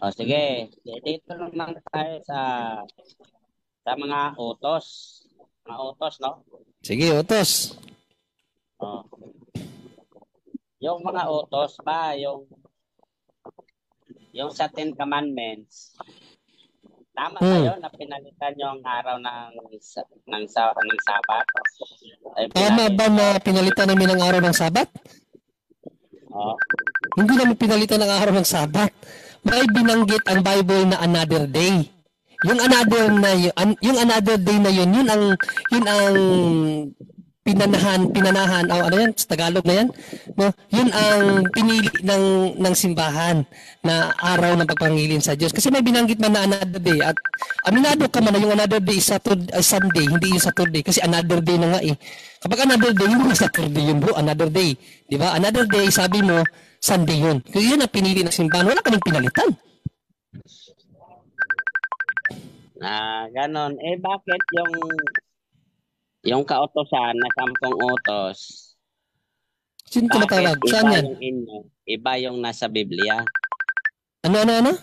O sige, dito naman tayo sa mga utos. Mga utos, no? Sige, utos. O, yung mga utos ba, yung sa Ten Commandments, tama ba Hmm. yun na pinalitan yung araw ng Sabat? Ay, Tama ba na pinalitan namin ang araw ng Sabat? oh, Hindi namin pinalitan ang araw ng Sabat. May binanggit ang Bible na another day. Yung another day na yun ang pinanahan, o ano yan, sa Tagalog na yan, no? Yun ang pinili ng simbahan na araw ng pagpangilin sa Diyos. Kasi may binanggit man na another day at aminado ka man na yung another day is Sunday, hindi yung Saturday kasi another day na nga eh. Kapag another day, hindi na Saturday yun bro, another day. Di ba? Another day, sabi mo, Sunday yun. Kasi yun ang pinili ng simbahan. Wala kaming pinalitan. ganon. Eh, bakit yung kautosan na 10 utos, Sino bakit tumatawag? iba Saan yan? yung inyo, iba yung nasa Biblia? Ano?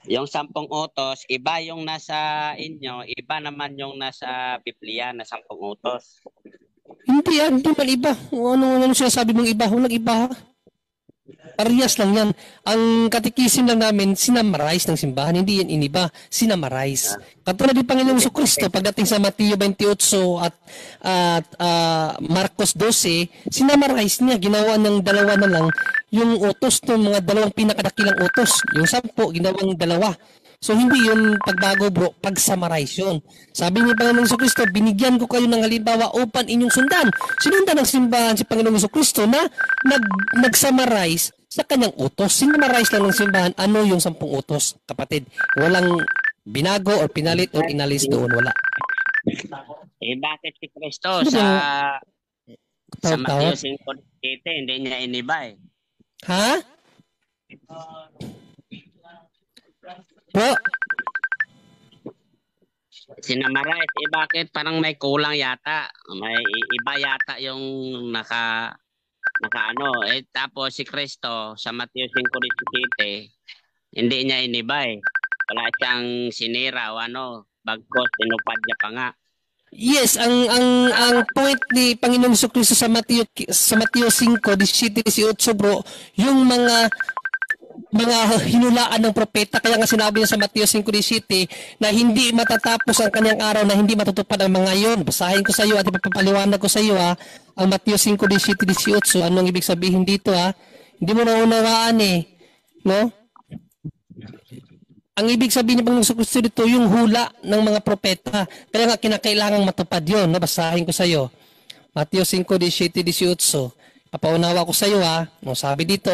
Yung 10 utos, iba yung nasa inyo, iba naman yung nasa Biblia na 10 utos. Hindi man iba. Ano sinasabi mong iba? Walang iba ha? Parehas lang yan. Ang katikisim lang namin, sinamarize ng simbahan. Hindi yan iniba. Sinamarize. Ah, Katulad ni Panginoong sige, Jesucristo, sige. pagdating sa Mateo 28 at Marcos 12, sinamarize niya. Ginawa ng dalawa na lang yung utos ng mga dalawang pinakadakilang utos. Yung 10, ginawang dalawa. So hindi yun pagbago bro, pag-summarize yun. Sabi ni Panginoong Jesucristo, binigyan ko kayo ng halimbawa upang inyong sundan. Sinundan ng simbahan si Panginoong Jesucristo na nag-summarize sa kanyang utos. Sinumarize lang ng simbahan ano yung 10 utos, kapatid. Walang binago or pinalit or inalis doon, wala. Eh, bakit si Kristo Ano bang sa Mateo tawag-tawag? 5:17 hindi niya iniba eh? Ha? Po? Sinamarize, eh bakit parang may kulang yata? May iba yata yung naka ano, eh tapos si Kristo sa Mateo 5:17 hindi niya iniba eh. Wala siyang sinira o ano, bagkos tinupad niya pa nga. Yes, ang point ni Panginoong Jesucristo sa Mateo 5:17-18 bro, yung mga hinulaan ng propeta. Kaya nga sinabi niya sa Mateo 5:17 na hindi matatapos ang kanyang araw na hindi matutupad ang mga yon. Basahin ko sa iyo at ipapaliwanag ko sa iyo ha. Ang Mateo 5:17-18, anong ibig sabihin dito ha? Hindi mo naunawaan eh. No? Ang ibig sabihin ng Panginoong Kristo dito, yung hula ng mga propeta. Kaya nga kinakailangang matupad yon. No? Basahin ko sa iyo. Mateo 5:17-18. Papaunawa ko sa iyo ha. No, sabi dito,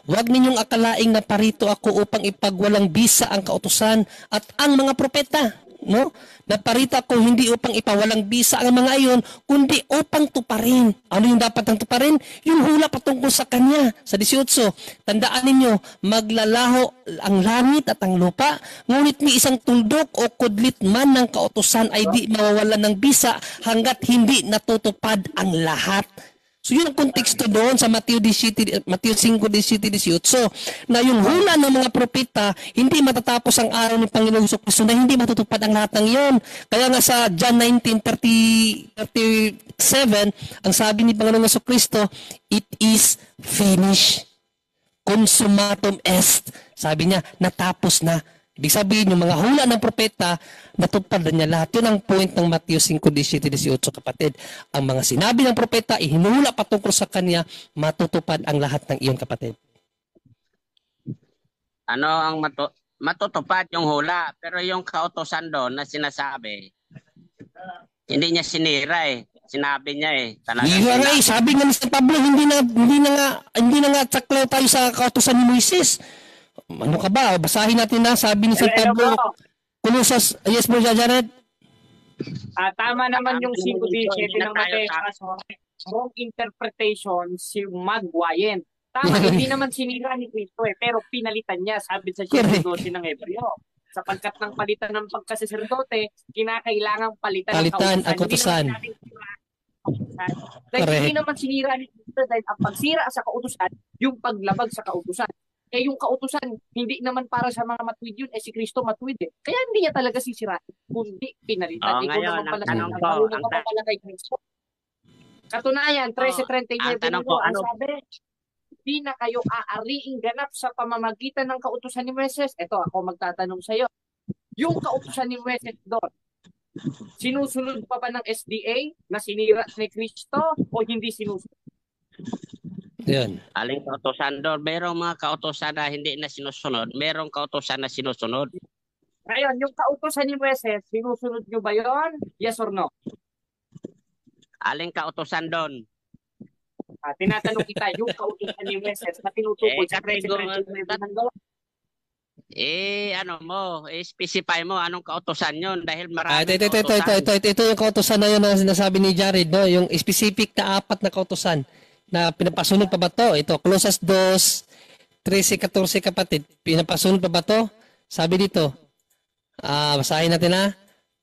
huwag ninyong akalaing naparito ako upang ipagwalang bisa ang kautusan at ang mga propeta. No? Naparito ako hindi upang ipawalang bisa ang mga iyon, kundi upang tuparin. Ano yung dapat ang tuparin? Yung hula patungkol sa kanya. Sa 18, tandaan ninyo, maglalaho ang langit at ang lupa, ngunit ni isang tuldok o kudlit man ng kautusan ay di mawawalan ng bisa hanggat hindi natutupad ang lahat. So yun ang konteksto doon sa Mateo 5:17-18 na yung hula ng mga propeta hindi matatapos ang araw ng Panginoong Jesucristo na hindi matutupad ang lahat ng iyon. Kaya nga sa John 19:37 ang sabi ni Panginoong Jesucristo, it is finished. Consummatum est. Sabi niya, natapos na. Ibig sabihin, yung mga hula ng propeta, natupad na niya lahat. Yun ang point ng Mateo 5:17-18, kapatid. Ang mga sinabi ng propeta, ihinula patungkol sa kanya, matutupad ang lahat ng iyon, kapatid. Ano ang matutupad yung hula, pero yung kautosan doon na sinasabi, hindi niya sinira eh. Sinabi niya eh. Talagang Sabi nga ni San Pablo, hindi na nga saklaw tayo sa kautosan ni Moises. Ano ka ba? Basahin natin na, sabi ni San Hello bro. Pablo, Colossus, yes bro, Jared. Tama naman yung 5:17 ng Mateo. tayo. Kaso, wrong interpretation si Magwayen. Tama, hindi naman sinira ni Cristo pero pinalitan niya, sabi sa 7:12 ng Hebreo. Sapagkat ng palitan ng pagkasaserdote, kinakailangang palitan ng Palitan ang kautusan. kautusan. Dahil hindi naman sinira ni Cristo dahil ang pagsira sa kautusan, yung paglabag sa kautusan. Eh yung kautusan, hindi naman para sa mga matuwid yun. Eh si Kristo matuwid eh. Kaya hindi niya talaga sisirain. Kundi pinalitan. Ikaw Ngayon, naman ang pala, tanong ko, marunong ka pa pala kay Kristo. Katunayan, ang 13:39 tanong ko, linggo, ang ano, sabi, di na kayo aariing ganap sa pamamagitan ng kautusan ni Moises. Ito, ako magtatanong sa iyo. Yung kautusan ni Moises doon, sinusunod pa ba ng SDA na sinira ni Kristo o hindi sinusunod? Yan. aling kautosan doon? Merong mga kautosan na hindi na sinusunod, merong kautosan na sinusunod. Ngayon, yung kautusan ni Moises, sinusunod nyo ba yon? Yes or no? Aling kautosan doon? Tinatanong kita, yung kautusan ni Moises na tinutukoy sa 13:39 linggo, ano mo, specify mo anong kautosan yun dahil maraming Ito, kautosan. ito yung kautusan na yun na sinasabi ni Jared, no? Yung specific na 4 na kautusan na pinapasunod pa ba to? Ito, Colosas 2:13-14 kapatid. Pinapasunod pa ba to? Sabi dito, basahin natin ha.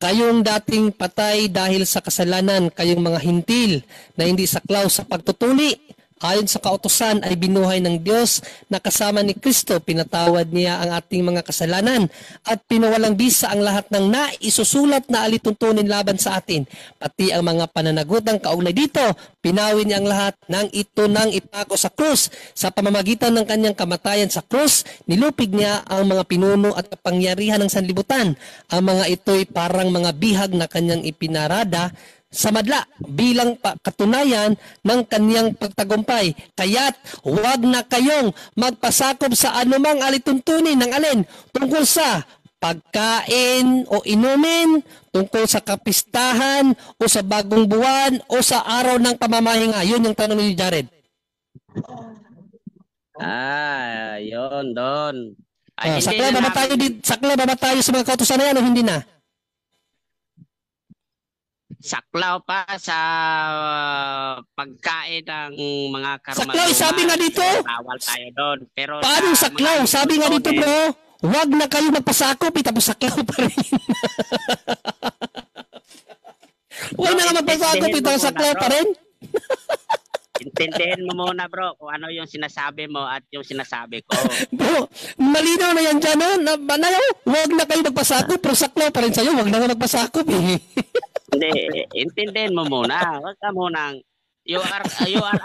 Kayong dating patay dahil sa kasalanan, kayong mga hintil na hindi saklaw sa pagtutuli, ayon sa kautusan ay binuhay ng Diyos na kasama ni Kristo, pinatawad niya ang ating mga kasalanan at pinawalang bisa ang lahat ng naisusulat na alituntunin laban sa atin. Pati ang mga pananagutang kaugnay dito, pinawin niya ang lahat ng ito nang ipako sa krus. Sa pamamagitan ng kanyang kamatayan sa krus, nilupig niya ang mga pinuno at kapangyarihan ng sanlibutan. Ang mga ito'y parang mga bihag na kanyang ipinarada sa madla bilang katunayan ng kaniyang pagtagumpay. Kaya't huwag na kayong magpasakop sa anumang alituntunin ng alin tungkol sa pagkain o inumin, tungkol sa kapistahan o sa bagong buwan o sa araw ng pamamahinga. Yun yung tanong ni Jared. Yun doon. Sakla ba ba tayo sa mga kautusan na yan o hindi na? Saklaw pa sa pagkain ng mga karumatuman. Saklaw, sabi nga dito. Bawal tayo doon. Pero paano saklaw? Sabi nga dito bro, huwag na kayo magpasakop, tapos saklaw pa rin. Huwag na nga magpasakop, tapos saklaw pa rin. Intindihin mo muna bro kung ano yung sinasabi mo at yung sinasabi ko. Bro, malinaw na yan dyan. Huwag na kayo magpasakop, pero saklaw pa rin sa'yo. Huwag na nga magpasakop eh. Hindi, intindihin mo muna. Huwag ka munang, you are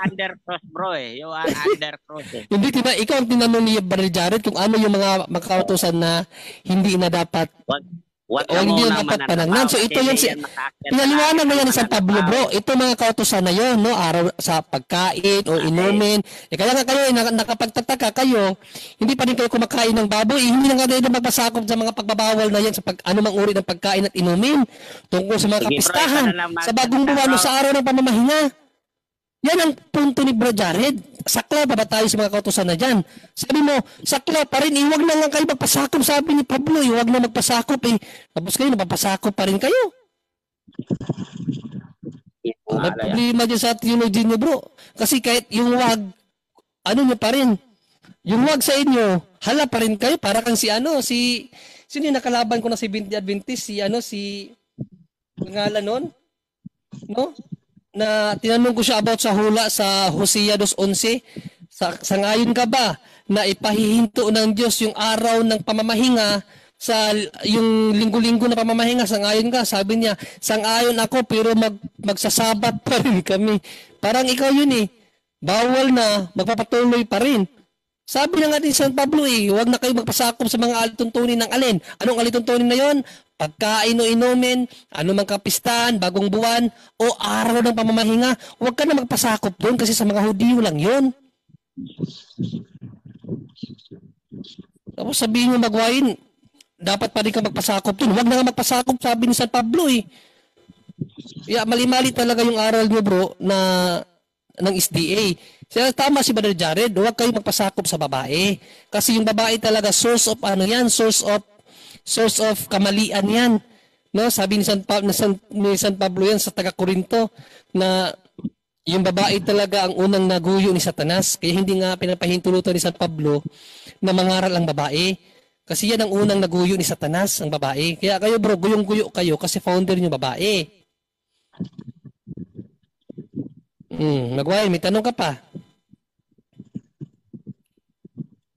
under cross bro eh. You are under cross eh. Hindi, ikaw ang tinanong ni Brother Jared kung ano yung mga makautusan na hindi na dapat hindi na dapat panangnan. So ito yung pinaliwanag na yan ni San Pablo bro. Ito mga kautusan na yun, no? Araw sa pagkain o inumin. Kaya nga kayo, nakapagtataka kayo, hindi pa rin kayo kumakain ng baboy. Hindi na nga rin magpasakop sa mga pagbabawal na yan sa anumang uri ng pagkain at inumin. Tungkol sa mga kapistahan, sa bagong buwan o sa araw ng pamamahinga. Yan ang punto ni Bro Jared. Sakla pa ba tayo sa mga kautusan na dyan? Sabi mo, sakla pa rin. Huwag na lang kayo magpasakop. Sabi ni Pablo, huwag na magpasakop. Tapos kayo, napapasakop pa rin kayo. May problema dyan sa theology niyo bro. Kasi kahit yung wag, ano nyo pa rin. Yung wag sa inyo, hala pa rin kayo. Para kang sino yung nakalaban ko na si Adventist? Si pangalan nun? No? Na tinanong ko siya about sa hula sa Hosea 2:11. Sangayon ka ba na ipahihinto ng Diyos yung araw ng pamamahinga sa yung linggo-linggo na pamamahinga? Sangayon ka? Sabi niya, sangayon ako pero magsasabat pa rin kami. Parang ikaw yun eh. Bawal na, magpapatuloy pa rin. Sabi na nga din San Pablo huwag na kayo magpasakop sa mga alituntunin ng alin. Anong alituntunin na yon? Pagkain o inumin, anumang kapistahan, bagong buwan, o araw ng pamamahinga, huwag ka na magpasakop doon kasi sa mga Hudyo lang yon. Tapos sabihin mo magwain, dapat pa rin ka magpasakop doon. Huwag na nga magpasakop, sabi ni San Pablo mali-mali talaga yung aral nyo bro ng SDA. Tama si Brother Jared, huwag kayo magpasakop sa babae. Kasi yung babae talaga source of kamalian yan. No, sabi ni San Pablo yan sa taga-Korinto na yung babae talaga ang unang naguyo ni Satanas. Kaya hindi nga pinapahintulutan ni San Pablo na mangaral ang babae. Kasi yan ang unang naguyo ni Satanas, ang babae. Kaya kayo bro, guyong-guyo kayo kasi founder niyo babae. Magwain, may tanong ka pa.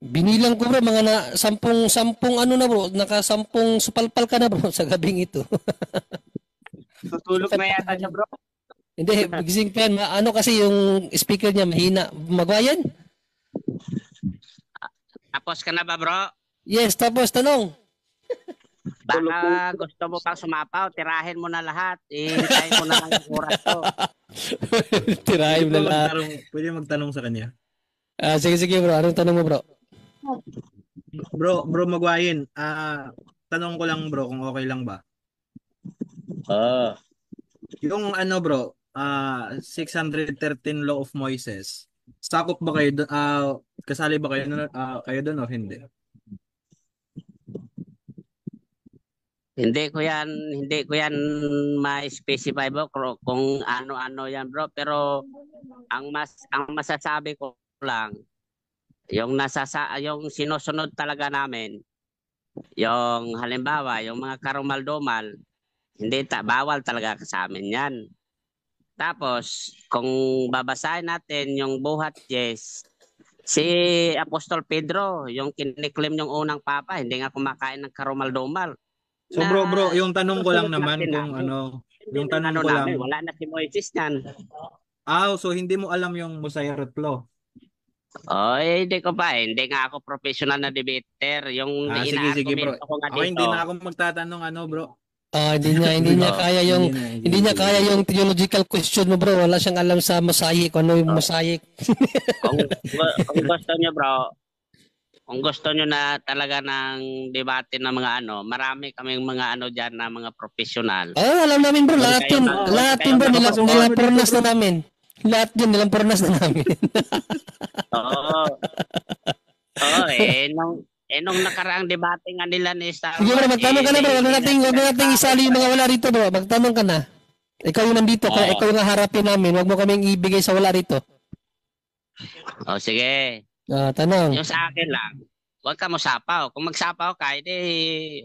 Binilang ko bro, mga sampung ano na bro, nakasampung supalpal ka na bro sa gabing ito. Tutulog na yata siya, bro. Hindi, gising pa yan. Ano kasi yung speaker niya mahina. Magwayan? Tapos ka na ba, bro? Yes, tapos tanong. Baka gusto mo pang sumapaw, tirahin mo na lahat. Hintayin mo na lang yung oras to. Tirahin na lahat. Pwede magtanong sa kanya. Sige bro, anong tanong mo bro? Bro Magwayin, tanong ko lang bro kung okay lang ba? Yung ano bro, 613 Law of Moises, sakop ba kayo doon? Kasali ba kayo doon o hindi? Hindi ko yan ma-specify bro kung ano-ano yan, bro, pero ang masasabi ko lang yung yung sinusunod talaga namin, yung halimbawa yung mga karumal-dumal, hindi bawal talaga sa amin yan. Tapos kung babasahin natin yung buhat Yes, si Apostol Pedro, yung kiniklaim yung unang papa, hindi nga kumakain ng karumal-dumal. So bro, yung tanong ko lang naman kung ano, yung tanong ko lang. Wala na si Moises niyan. So hindi mo alam yung Mosaic Law? Hindi ko pa. Hindi nga ako professional na debater. Yung sige bro. ko nga Ako dito. hindi na ako magtatanong bro. Hindi niya kaya yung theological question mo bro. Wala siyang alam sa mosaic, ano yung mosaic. kung gusto niyo bro, kung gusto niyo na talaga ng debate ng mga marami kaming mga diyan na mga professional. Alam namin bro, lahat yun bro, nilampurnas na namin. Lahat yun, nilampurnas na namin. Nung nakaraang debate nga nila ni Star Wars. Sige bro, magtanong ka na bro. Huwag nating isali yung mga wala rito bro. Magtanong ka na. Ikaw yung nandito, kaya ikaw yung harapin namin. Huwag mo kaming ibigay sa wala rito. Sige. Tanong. Yung sa akin lang, huwag ka masapaw. Kung magsapaw ka,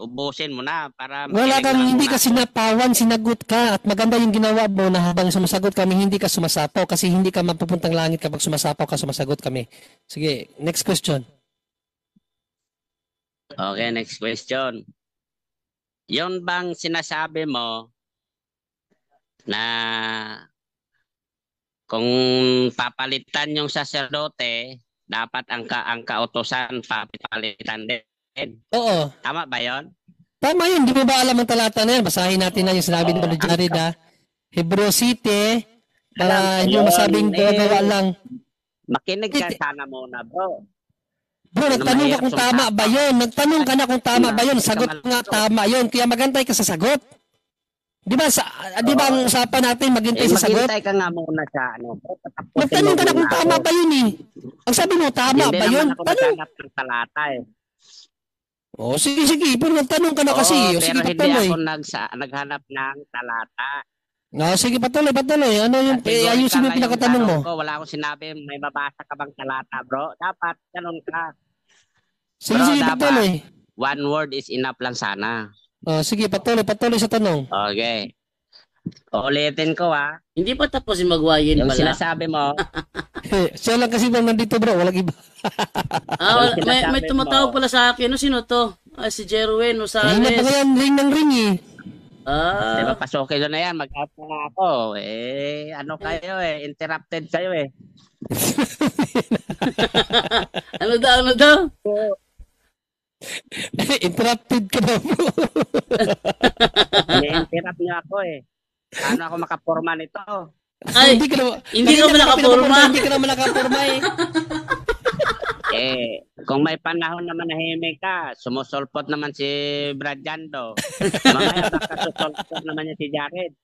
ubusin mo na. Para wala kang, hindi ka sinapawan, sinagot ka. At maganda yung ginawa mo na habang sumasagot kami, hindi ka sumasapaw. Kasi hindi ka mapupuntang langit kapag sumasapaw ka, sumasagot kami. Sige, next question. Okay, next question. Yon bang sinasabi mo na kung papalitan yung saserdote, dapat ang kautusan papalitan din? Oo. Tama ba yon? Tama yun. Di mo ba alam ang talata na yan? Basahin natin na yung sinabi ni Brother Jared Hebreo City, para hindi masabing gawa lang. Makinig ka sana muna bro. Bro, nagtanong ka kung tama ba yun? Nagtanong ka na kung tama ba yun? Sagot nga tama yun. Kaya magantay ka sa sagot. Di ba ang usapan natin maghintay sa sagot? Maghintay ka nga muna sa Nagtanong ka na kung tama ba yun eh. Ang sabi mo, tama ba yun? Hindi naman ako naghanap ng talata eh. Sige. Pero nagtanong ka na kasi. Pero hindi ako naghanap ng talata. Sige, patuloy. Ano yung ayusin mo yung pinakatanong mo? Wala akong sinabi, may mabasa ka bang talata, bro? Dapat, ganun ka. Sige, patuloy. One word is enough lang sana. Sige, patuloy sa tanong. Okay. Ulitin ko Hindi pa tapos yung Magwayin yung pala. Yung sinasabi mo. Siya lang kasi bang nandito bro, walang iba. May tumatawag pala sa akin. Sino to? Si Jerwin Rosales. Hindi na pa yan, ring ng ring eh. Diba, pasokin doon na yan, mag-out na ako. Ano kayo interrupted kayo Ano daw? Interrupted ka na po. Interrupt niyo ako Paano ako makaporma nito? Ay, hindi ka naman nakaporma kung may panahon naman na himik ka, sumusulpot naman si Brad Jando. Mamaya baka susulpot naman niya si Jared.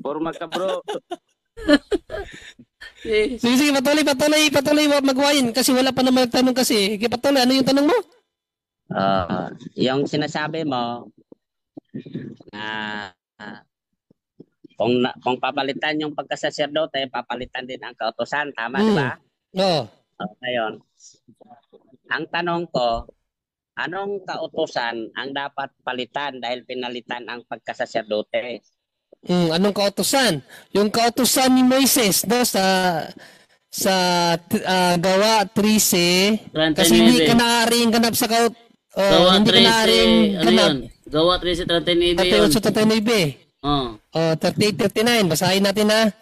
Porma ka bro. Sige, patuloy Magwayin kasi wala pa naman nagtanong kasi. Sige, patuloy, ano yung tanong mo? Yung sinasabi mo kung papalitan yung pagkasaserdote, papalitan din ang kautusan, tama di ba? Oo. Ngayon, ang tanong ko, anong kautusan ang dapat palitan dahil pinalitan ang pagkasaserdote? Anong kautusan? Yung kautusan ni Moises, no, sa Gawa 13 kasi 39. hindi ka naaaring ganap sa Gawa hindi ka 13, naaaring ano ganap. yun? Gawa 13, 39 yun. 38, 39. Oh. 38, 39. Basahin natin ha.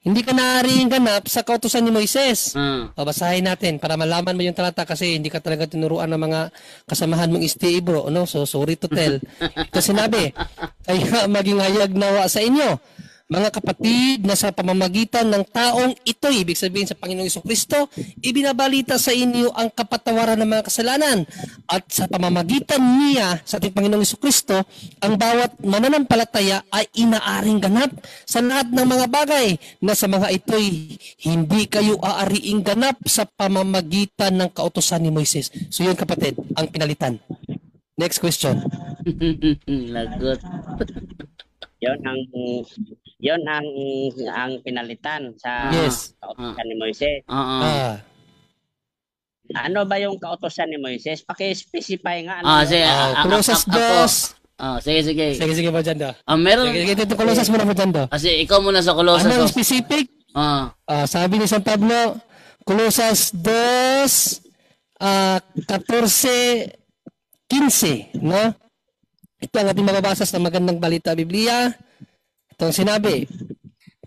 Hindi ka naaaring ganap sa kautusan ni Moises. Basahin natin para malaman mo yung talata kasi hindi ka talaga tinuruan ng mga kasamahan mong STA bro. No? So sorry to tell. Ito sinabi, kaya maging hayag nawa sa inyo, mga kapatid, na sa pamamagitan ng taong ito, ibig sabihin sa Panginoong Jesucristo, ibinabalita sa inyo ang kapatawaran ng mga kasalanan. At sa pamamagitan niya, sa ating Panginoong Jesucristo, ang bawat mananampalataya ay inaaring ganap sa lahat ng mga bagay na sa mga ito'y hindi kayo aariing ganap sa pamamagitan ng kautusan ni Moises. So yun kapatid, ang pinalitan. Next question. Lagot. Yon ang pinalitan sa Yes. kautusan ni Moises. Ano ba yung kautusan ni Moises? Paki-specify nga. Sige. Colossus 2. Sige. Sige ba dyan daw? Meron. Sige, dito Colossus muna mo dyan daw. Kasi ikaw muna sa Colossus. Ano ang specific? Sabi ni San Pablo, Colossus 2, 14, 15, no? Ito ang ating mababasa sa magandang balita Biblia. Ito ang sinabi,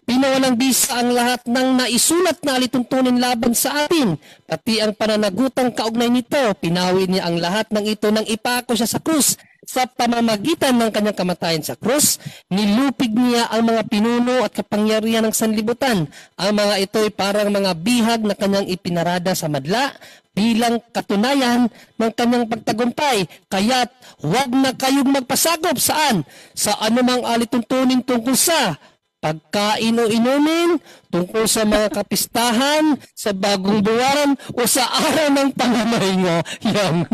pinawalang bisa ang lahat ng naisulat na alituntunin laban sa atin, pati ang pananagutang kaugnay nito. Pinawi niya ang lahat ng ito nang ipako siya sa krus. Sa pamamagitan ng kanyang kamatayan sa krus, nilupig niya ang mga pinuno at kapangyarihan ng sanlibutan. Ang mga ito ay parang mga bihag na kanyang ipinarada sa madla bilang katunayan ng kanyang pagtagumpay. Kaya't huwag na kayong magpasagop saan? Sa anumang alituntunin tungkol sa pagkain o inumin, tungkol sa mga kapistahan, sa bagong buwan, o sa araw ng pangamahinga. Yan.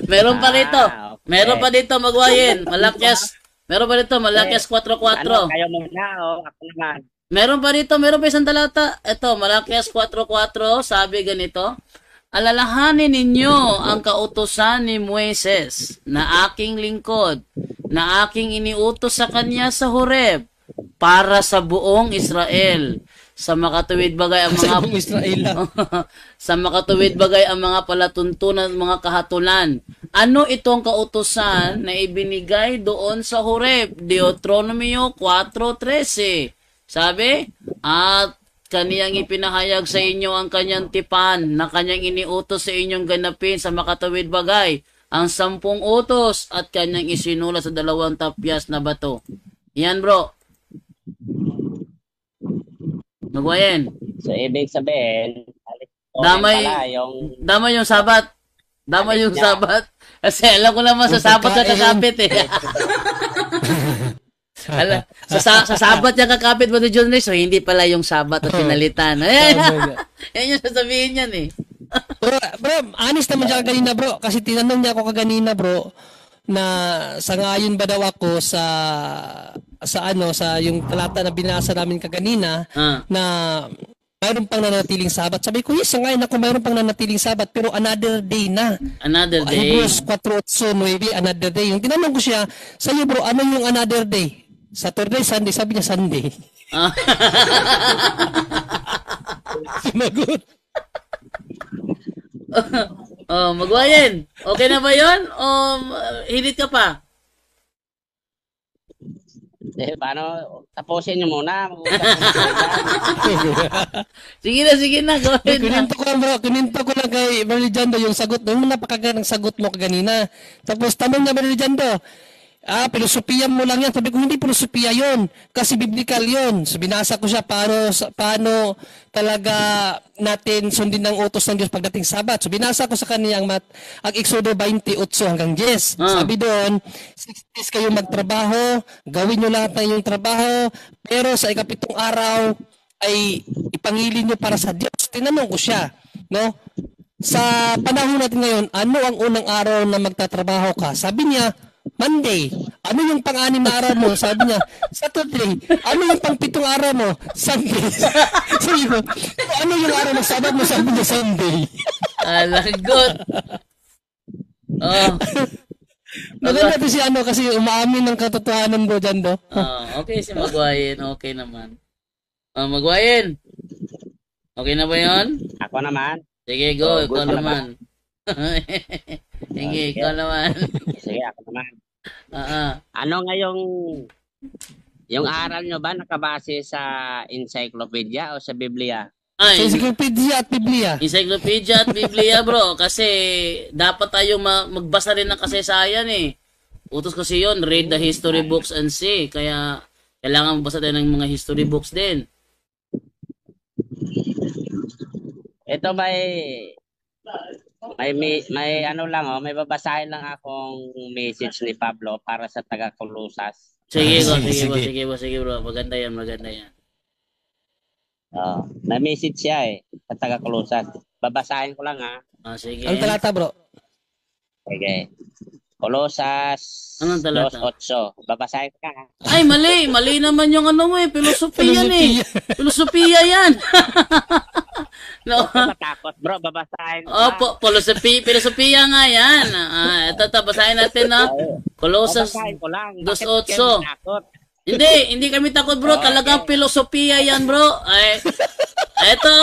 Meron pa dito. Okay. Meron pa dito magwayin. Malakyas. Meron pa dito Malakyas 4:4. Ano, kayo muna ako naman. Meron pa isang talata. Ito, Malakyas 4:4, sabi ganito, alalahanin ninyo ang kautusan ni Moises na aking lingkod, na aking iniutos sa kanya sa Horeb, para sa buong Israel. Sa makatuwid bagay ang mga sa makatuwid bagay ang mga palatuntunan, mga kahatulan. Ano itong kautusan na ibinigay doon sa Horeb? Deuteronomio 4:13. Sabi, at kaniyang ipinahayag sa inyo ang kanyang tipan na kanyang iniutos sa inyong ganapin sa makatuwid bagay, ang 10 utos at kanyang isinulat sa 2 tapyas na bato. Yan bro. Magwayen. So, ibig sabihin, damay yung sabat. Damay yung sabat. Kasi alam ko naman sa sabat ka kakapit eh. Sa sabat yung kakapit mo ni John Ray, so hindi pala yung sabat at pinalitan. Yan yung sasabihin yan eh. Bro, honest naman siya kanina bro, kasi tinanong niya ako kaganina bro, na sangayon ba daw ako sa yung talata na binasa namin kaganina na mayroon pang nanatiling sabat. Sabi ko, yes, sangayon ako mayroon pang nanatiling sabat pero another day na. Another day. Hebrews 4:8, another day. Yung tinanong ko siya, sa'yo bro, ano yung another day? Saturday, Sunday, sabi niya Sunday. Sinagot. Magwayen. Okay na ba yun? O hilit ka pa? Paano? Tapusin nyo muna. Sige na. Go ahead na. Kuninto ko lang kay Brother Jando yung sagot. Yung napakagandang sagot mo kaganina. Tapos tanong niya Brother Jando, filosofiya mo lang yan. Sabi ko, hindi filosofiya yun. Kasi biblical yun. So, binasa ko siya paano talaga natin sundin ng utos ng Diyos pagdating Sabat. So, binasa ko sa kanya ang Exodo 28 hanggang 10. Sabi doon, 6 days kayo magtrabaho, gawin nyo lahat ng inyong trabaho, pero sa ikapitong araw ay ipangilin nyo para sa Diyos. Tinanong ko siya, no? Sa panahon natin ngayon, ano ang unang araw na magtatrabaho ka? Sabi niya, Monday. Ano yung pang-anim na araw mo? Sabi niya, Saturday. Ano yung pang-7 araw mo? Sunday. Sabi ko, ano yung araw ng Sabat mo? Sabi niya, Sunday. Alagot. Maganda to si kasi umaamin ng katotohanan bro dyan do. Okay si Magwayen. Okay naman. Magwayen. Okay na ba yun? Ako naman. Sige, go. Oh, Ikaw good naman. Sige, ikaw naman. Sige, ako naman. Ah, Ano nga yung aral nyo ba nakabase sa encyclopedia o sa Biblia? Sa Ay, encyclopedia at Biblia. encyclopedia at Biblia, bro. Kasi dapat tayo magbasa rin ng kasaysayan eh. Utos kasi yun, read the history books and see. Kaya kailangan magbasa tayo ng mga history books din. Ito may ano lang may babasahin lang akong message ni Pablo para sa taga-Colosas. Sige, go, Sige, sige, bro, sige. sige, bro, sige, bro. Maganda yan, maganda yan. May message siya sa taga-Colosas. Babasahin ko lang Sige. Ang talata, bro. Okay. Colosas Anong talata? 2:8. Babasahin ko lang Ay, mali. Mali naman yung ano mo eh. Filosofiya yan eh. Filosofiya yan. No. Matakot bro, babasahin ko lang. Opo, filosofiya nga yan. Ito, basahin natin na. Colossus Babasahin ko lang. 2:8. Bakit kayo matakot? Hindi kami takot bro. Talagang filosofiya yan bro. Ay, eto.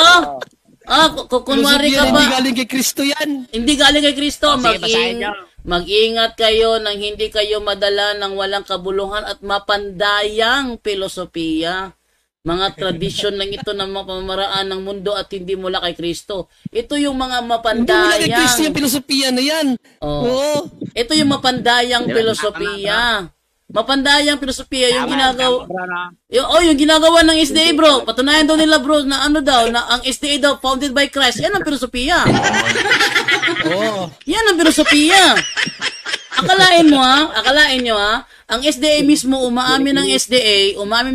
Kunwari ka Filosofiya na hindi ba? galing kay Kristo yan. Hindi galing kay Kristo. Sige, basahin nyo. Mag-ingat kayo nang hindi kayo madala ng walang kabuluhan at mapandayang filosofiya. Mga tradisyon lang ito ng mga pamamaraan ng mundo at hindi mula kay Kristo. Ito yung mga Hindi mo na kay Kristo yung mapandayang. filosofiya na yan. Oh. Oo. Ito yung mapandayang filosofiya. Mapandayang filosofiya yung ginagawa. Tama, bro, no? Yung ginagawa ng SDA bro. Patunayan daw nila bro na ano daw na ang SDA daw founded by Christ. Yan ang filosofiya. Oo. Yan ang filosofiya. Akalain nyo ang SDA mismo umamin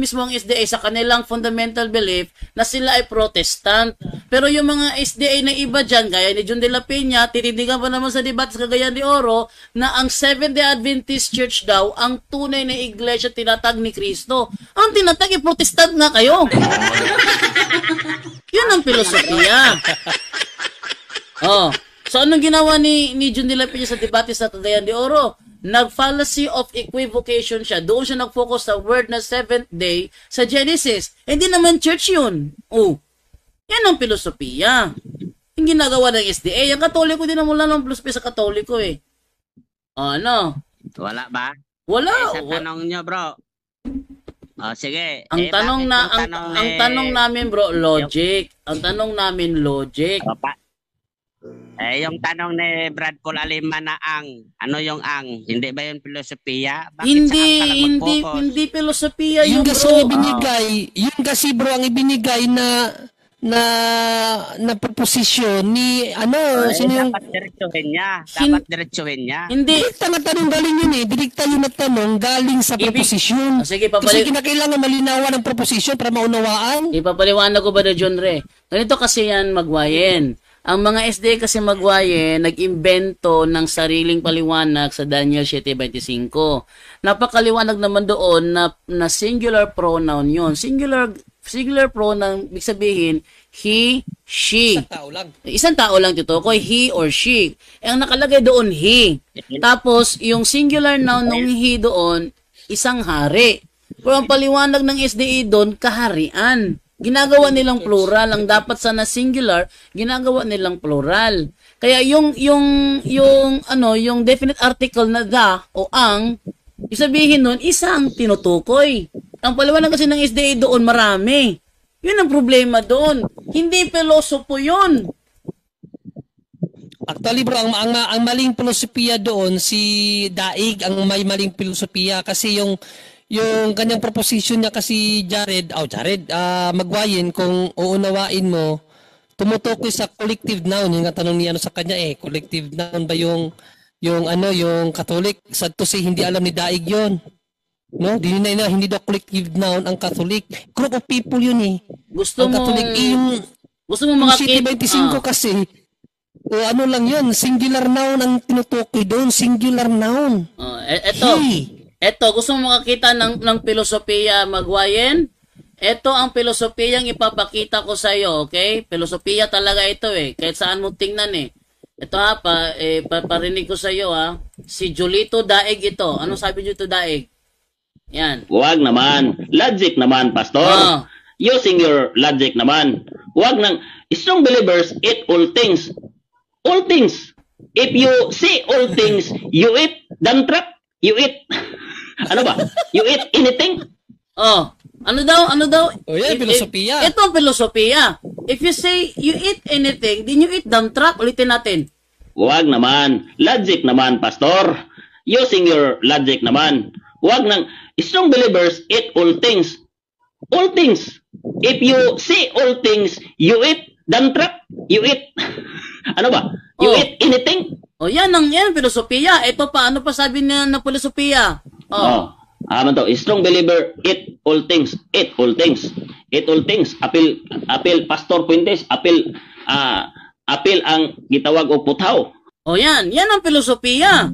mismo ang SDA sa kanilang fundamental belief na sila ay Protestant. Pero yung mga SDA na iba dyan, gaya ni John de la Peña, titindigan pa naman sa debates kagaya ni Oro, na ang Seventh-day Adventist Church daw, ang tunay na iglesia tinatag ni Kristo. Ang tinatag ay Protestant nga kayo. Yun ang filosofiya. So anong ginawa ni John de la Peña sa debate sa Cagayan de Oro? Nag-fallacy of equivocation siya. Doon siya nag-focus sa word na seventh day sa Genesis. Hindi naman church yun. Yan ang filosofiya. Yung ginagawa ng SDA. Yung Katoliko din naman lang ng filosofiya sa Katoliko eh. Ano? Wala ba? Wala. Sa tanong nyo bro. Sige. Ang tanong bakit na yung ang tanong namin bro, logic. Ang tanong namin logic. Yung tanong ni Brad Paul Alima na ano yung hindi ba yung filosofiya? Bakit Hindi filosofiya Yung yung kasi bro. yung kasi bro ang ibinigay na proposisyon ni sino yung dapat diretsuhin niya. Hindi. direkta na tanong galing yun direkta yun na tanong galing sa proposisyon. Sige, Kasi kinakailangan malinawan ang proposisyon para maunawaan. Ipapaliwanag ko ba na John Ray? Ganito kasi yan magwayen. Ang mga SDA kasi magwayen, nag-imbento ng sariling paliwanag sa Daniel 7:25. Napakaliwanag naman doon na singular pronoun yon. Singular pronoun, ibig sabihin, he, she. Isang tao lang titukoy, he or she. Ang nakalagay doon, he. Tapos, yung singular noun ng he doon, isang hari. Pero ang paliwanag ng SDA doon, kaharian. Ginagawa nilang plural. Ang dapat sana singular, ginagawa nilang plural. Kaya yung definite article na the o ang, isabihin nun, isang tinutukoy. Ang paliwanag kasi ng SDA doon, marami. Yun ang problema doon. Hindi pilosopo yun. Actually bro, ang maling filosofiya doon si Daig ang may maling filosofiya kasi yung kanyang proposition niya kasi Jared, magwayin kung uunawain mo, tumutukoy sa collective noun. Yung tanong niya sa kanya collective noun ba yung Catholic? Sadto si hindi alam ni Daig yon. No, hindi daw collective noun ang Catholic. Group of people yun Gusto ang mo Catholic gusto mo makakita 25 kasi ano lang yun, singular noun ang tinutukoy doon, singular noun. Eto, gusto mo makakita ng filosofiya magwayen? Ito ang filosofiyang ipapakita ko sa iyo, okay? Filosofiya talaga ito kahit saan mo tingnan Ito paparinig ko sa iyo Si Julito Daig ito. Ano sabi Julito Daig? Yan. Huwag naman. Logic naman, pastor. Using your logic naman. Huwag nang, strong believers eat all things. All things. If you see all things, you eat dump truck, you eat, ano ba? You eat anything? Oh, ano daw? O yan, filosofiya. Ito ang filosofiya. If you say you eat anything, then you eat dump truck. Ulitin natin. Huwag naman. Logic naman, pastor. Using your logic naman. Huwag nang, strong believers eat all things. All things. If you see all things, you eat dump truck, you eat, ano ba? You Oh. eat anything? O yan ang filosofiya. Ito pa, ano pa sabi niya na filosofiya? Oh. Aman to, strong believer, eat all things, eat all things, eat all things. Apil, Pastor Puentes, apil ang gitawag o puthaw. O yan ang filosofiya.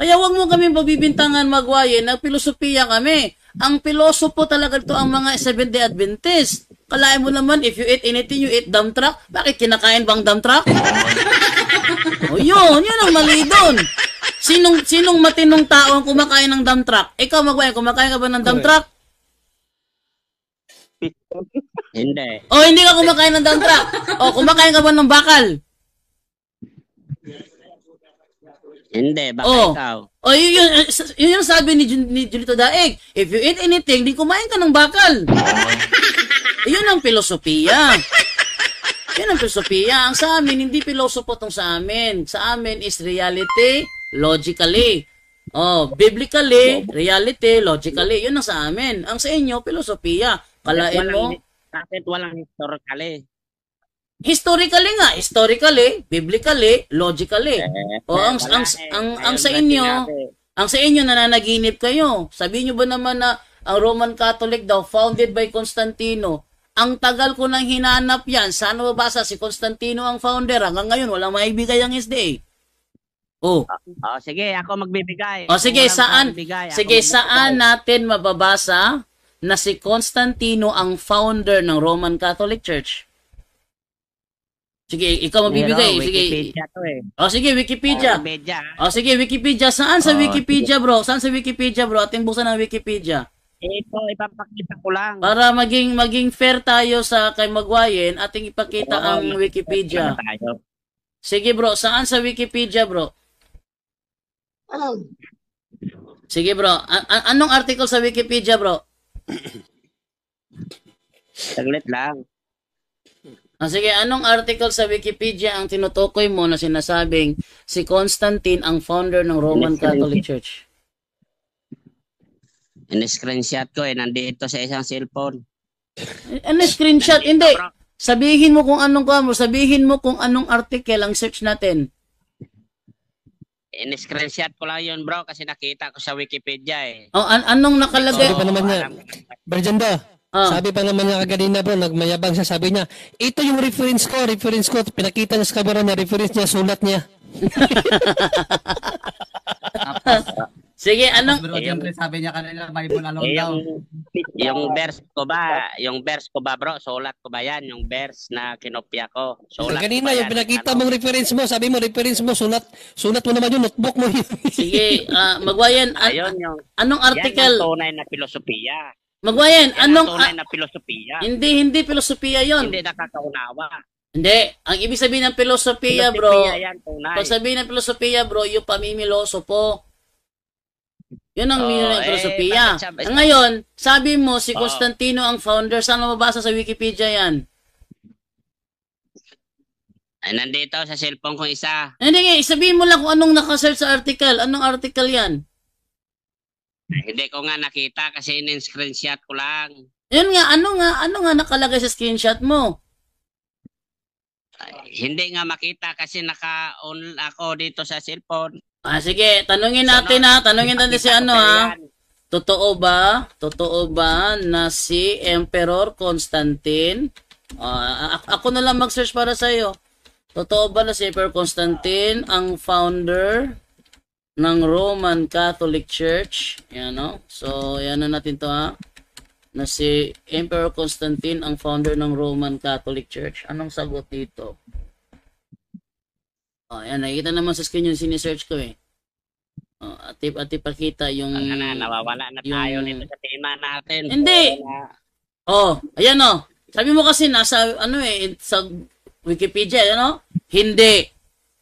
Kaya wag mo kami pagbibintangan, Magwayen, na filosofiya kami. Ang pilosopo talaga ito ang mga Seventh-day Adventist. Kalain mo naman, if you eat anything, you eat dump truck. Bakit kinakain bang dump truck? O yun ang mali doon. Sinong matinong tao ang kumakain ng dump truck? Ikaw, Magwayen, kumakain ka ba ng dump truck? Hindi. O hindi ka kumakain ng dump truck? O kumakain ka ba ng bakal? Hindi, baka Oh. ikaw. O yun yung sabi ni Julito Daig. If you eat anything, di kumain ka ng bakal. Yun ang filosofiya. Yun ang filosofiya. Ang sa amin, hindi pilosopo tong sa amin. Sa amin is reality, logically. Biblically, reality, logically. Yun ang sa amin. Ang sa inyo, filosofiya. Kalain mo, Bakit walang historically? historically, biblically, logically. Ang sa inyo, ang sa inyo nananaginip kayo. Sabi niyo ba naman na ang Roman Catholic daw founded by Constantino? Ang tagal ko nang hinanap yan. Saan mabasa si Constantino ang founder? Hanggang ngayon walang maibigay ang SDA. Sige, ako magbibigay. Sige, Kung walang saan? magbibigay, ako Sige, magbibigay. saan natin mababasa na si Constantino ang founder ng Roman Catholic Church? Sige, ikaw magbibigay. Meron, Sige. Wikipedia to eh. Sige, Wikipedia. Wikipedia. Sige, Wikipedia. Saan sa Oh, Wikipedia, bro? Saan sa Wikipedia, bro? Ating buksan ang Wikipedia. Ito, ipapakita ko lang. Para maging fair tayo sa kay Magwayen, ating ipakita Oo, ang Wikipedia. tayo. Sige, bro. Saan sa Wikipedia, bro? Sige, bro. Anong article sa Wikipedia, bro? Saglit lang. Sige, anong article sa Wikipedia ang tinutukoy mo na sinasabing si Constantine ang founder ng Roman Catholic Church? In-screenshot ko eh. Nandito sa isang cellphone. Ano screenshot? Nandito, Hindi. bro. Sabihin mo kung anong article ang search natin. In-screenshot ko lang yun, bro, kasi nakita ko sa Wikipedia eh. Anong nakalagay? Sabi pa naman niya, Berjanda, sabi pa naman niya kaganina bro, nagmayabang siya, sabi niya, ito yung reference ko, pinakita niya sa camera niya, reference niya, sulat niya. Sige, anong... Bro, siyempre sabi niya kanila, Bible alone daw. Yung verse ko ba, bro? Sulat ko ba yan? Yung verse na kinopya ko. Sulat Kanina, ko ba yung yan? pinakita mong reference mo, sabi mo, reference mo, sulat mo naman yung notebook mo. Sige, Magwayen, Ayun yung... anong Yan article? ang tunay na filosofiya. Magwayen, Yan ang anong... tunay na filosofiya. Hindi filosofiya yon. Hindi nakakaunawa. Hindi. Ang ibig sabihin ng filosofiya, bro, Filosofiya yan, tunay. pag sabihin ng filosofiya, bro, yung pamimiloso po. Yun ang meaning ng filosofiya. Ngayon, sabi mo, si Constantino ang founder. Saan mababasa sa Wikipedia yan? Ay, nandito sa cellphone kong isa. Hindi, sabihin mo lang kung anong nakasearch sa article. Anong article yan? Hindi ko nga nakita kasi in-screenshot ko lang. Yun nga, ano nga nakalagay sa screenshot mo? Hindi nga makita kasi naka-on ako dito sa cellphone. Sige, tanungin natin Tanungin natin si ano Totoo ba na si Emperor Constantine, ako na lang mag-search para sa iyo. Totoo ba na si Emperor Constantine ang founder ng Roman Catholic Church? Yan, no? So, yan na natin to na si Emperor Constantine ang founder ng Roman Catholic Church. Anong sagot dito? Yan, nakikita naman sa screen yung sinesearch ko eh. At ipakita yung... Nawawala na tayo nito sa tema natin. Hindi. Oh, ayan oh. Sabi mo kasi nasa sa Wikipedia, ano? Hindi.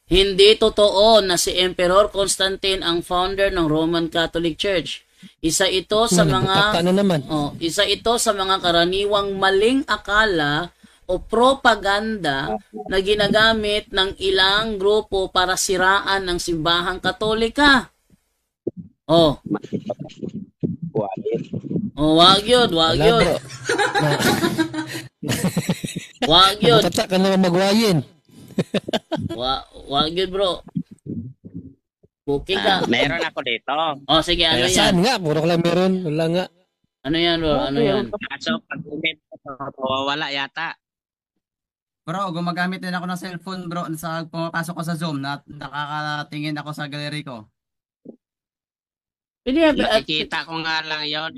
Hindi totoo na si Emperor Constantine ang founder ng Roman Catholic Church. Isa ito sa mga isa ito sa mga karaniwang maling akala o propaganda na ginagamit ng ilang grupo para siraan ang simbahang Katolika. Oh. Oh, wag yun. Wag yun. Matatak ka naman magwayin. Wag yun, bro. Booking ka. Meron ako dito. Oh, sige, ano yan? Saan nga? Puro ka lang meron. Wala nga. Ano yan, bro? Ano yan? Kaso pag wala yata. Bro, gumagamit din ako ng cellphone, bro. Sa pumapasok ko sa Zoom, nakakatingin ako sa gallery ko. Nakikita ko nga lang yun.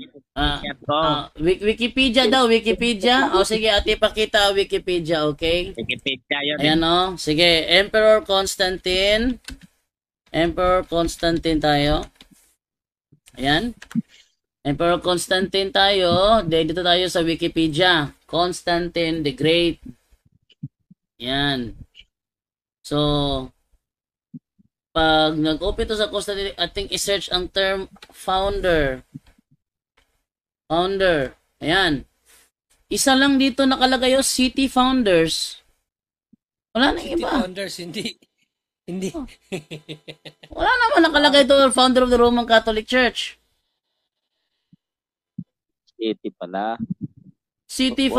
Wikipedia daw, Wikipedia. O sige, ate, pakita Wikipedia, okay? Wikipedia yun. Ayan o. Sige, Emperor Constantine tayo. Ayan. Emperor Constantine tayo. Dito tayo sa Wikipedia. Constantine the Great. Ayan. So, pag nag-open to sa Constantine, ating i-search ang term founder. Ayan. Isa lang dito nakalagay yung city founders. Wala na iba. City founders, hindi. Wala naman nakalagay ito, founder of the Roman Catholic Church. City pala. City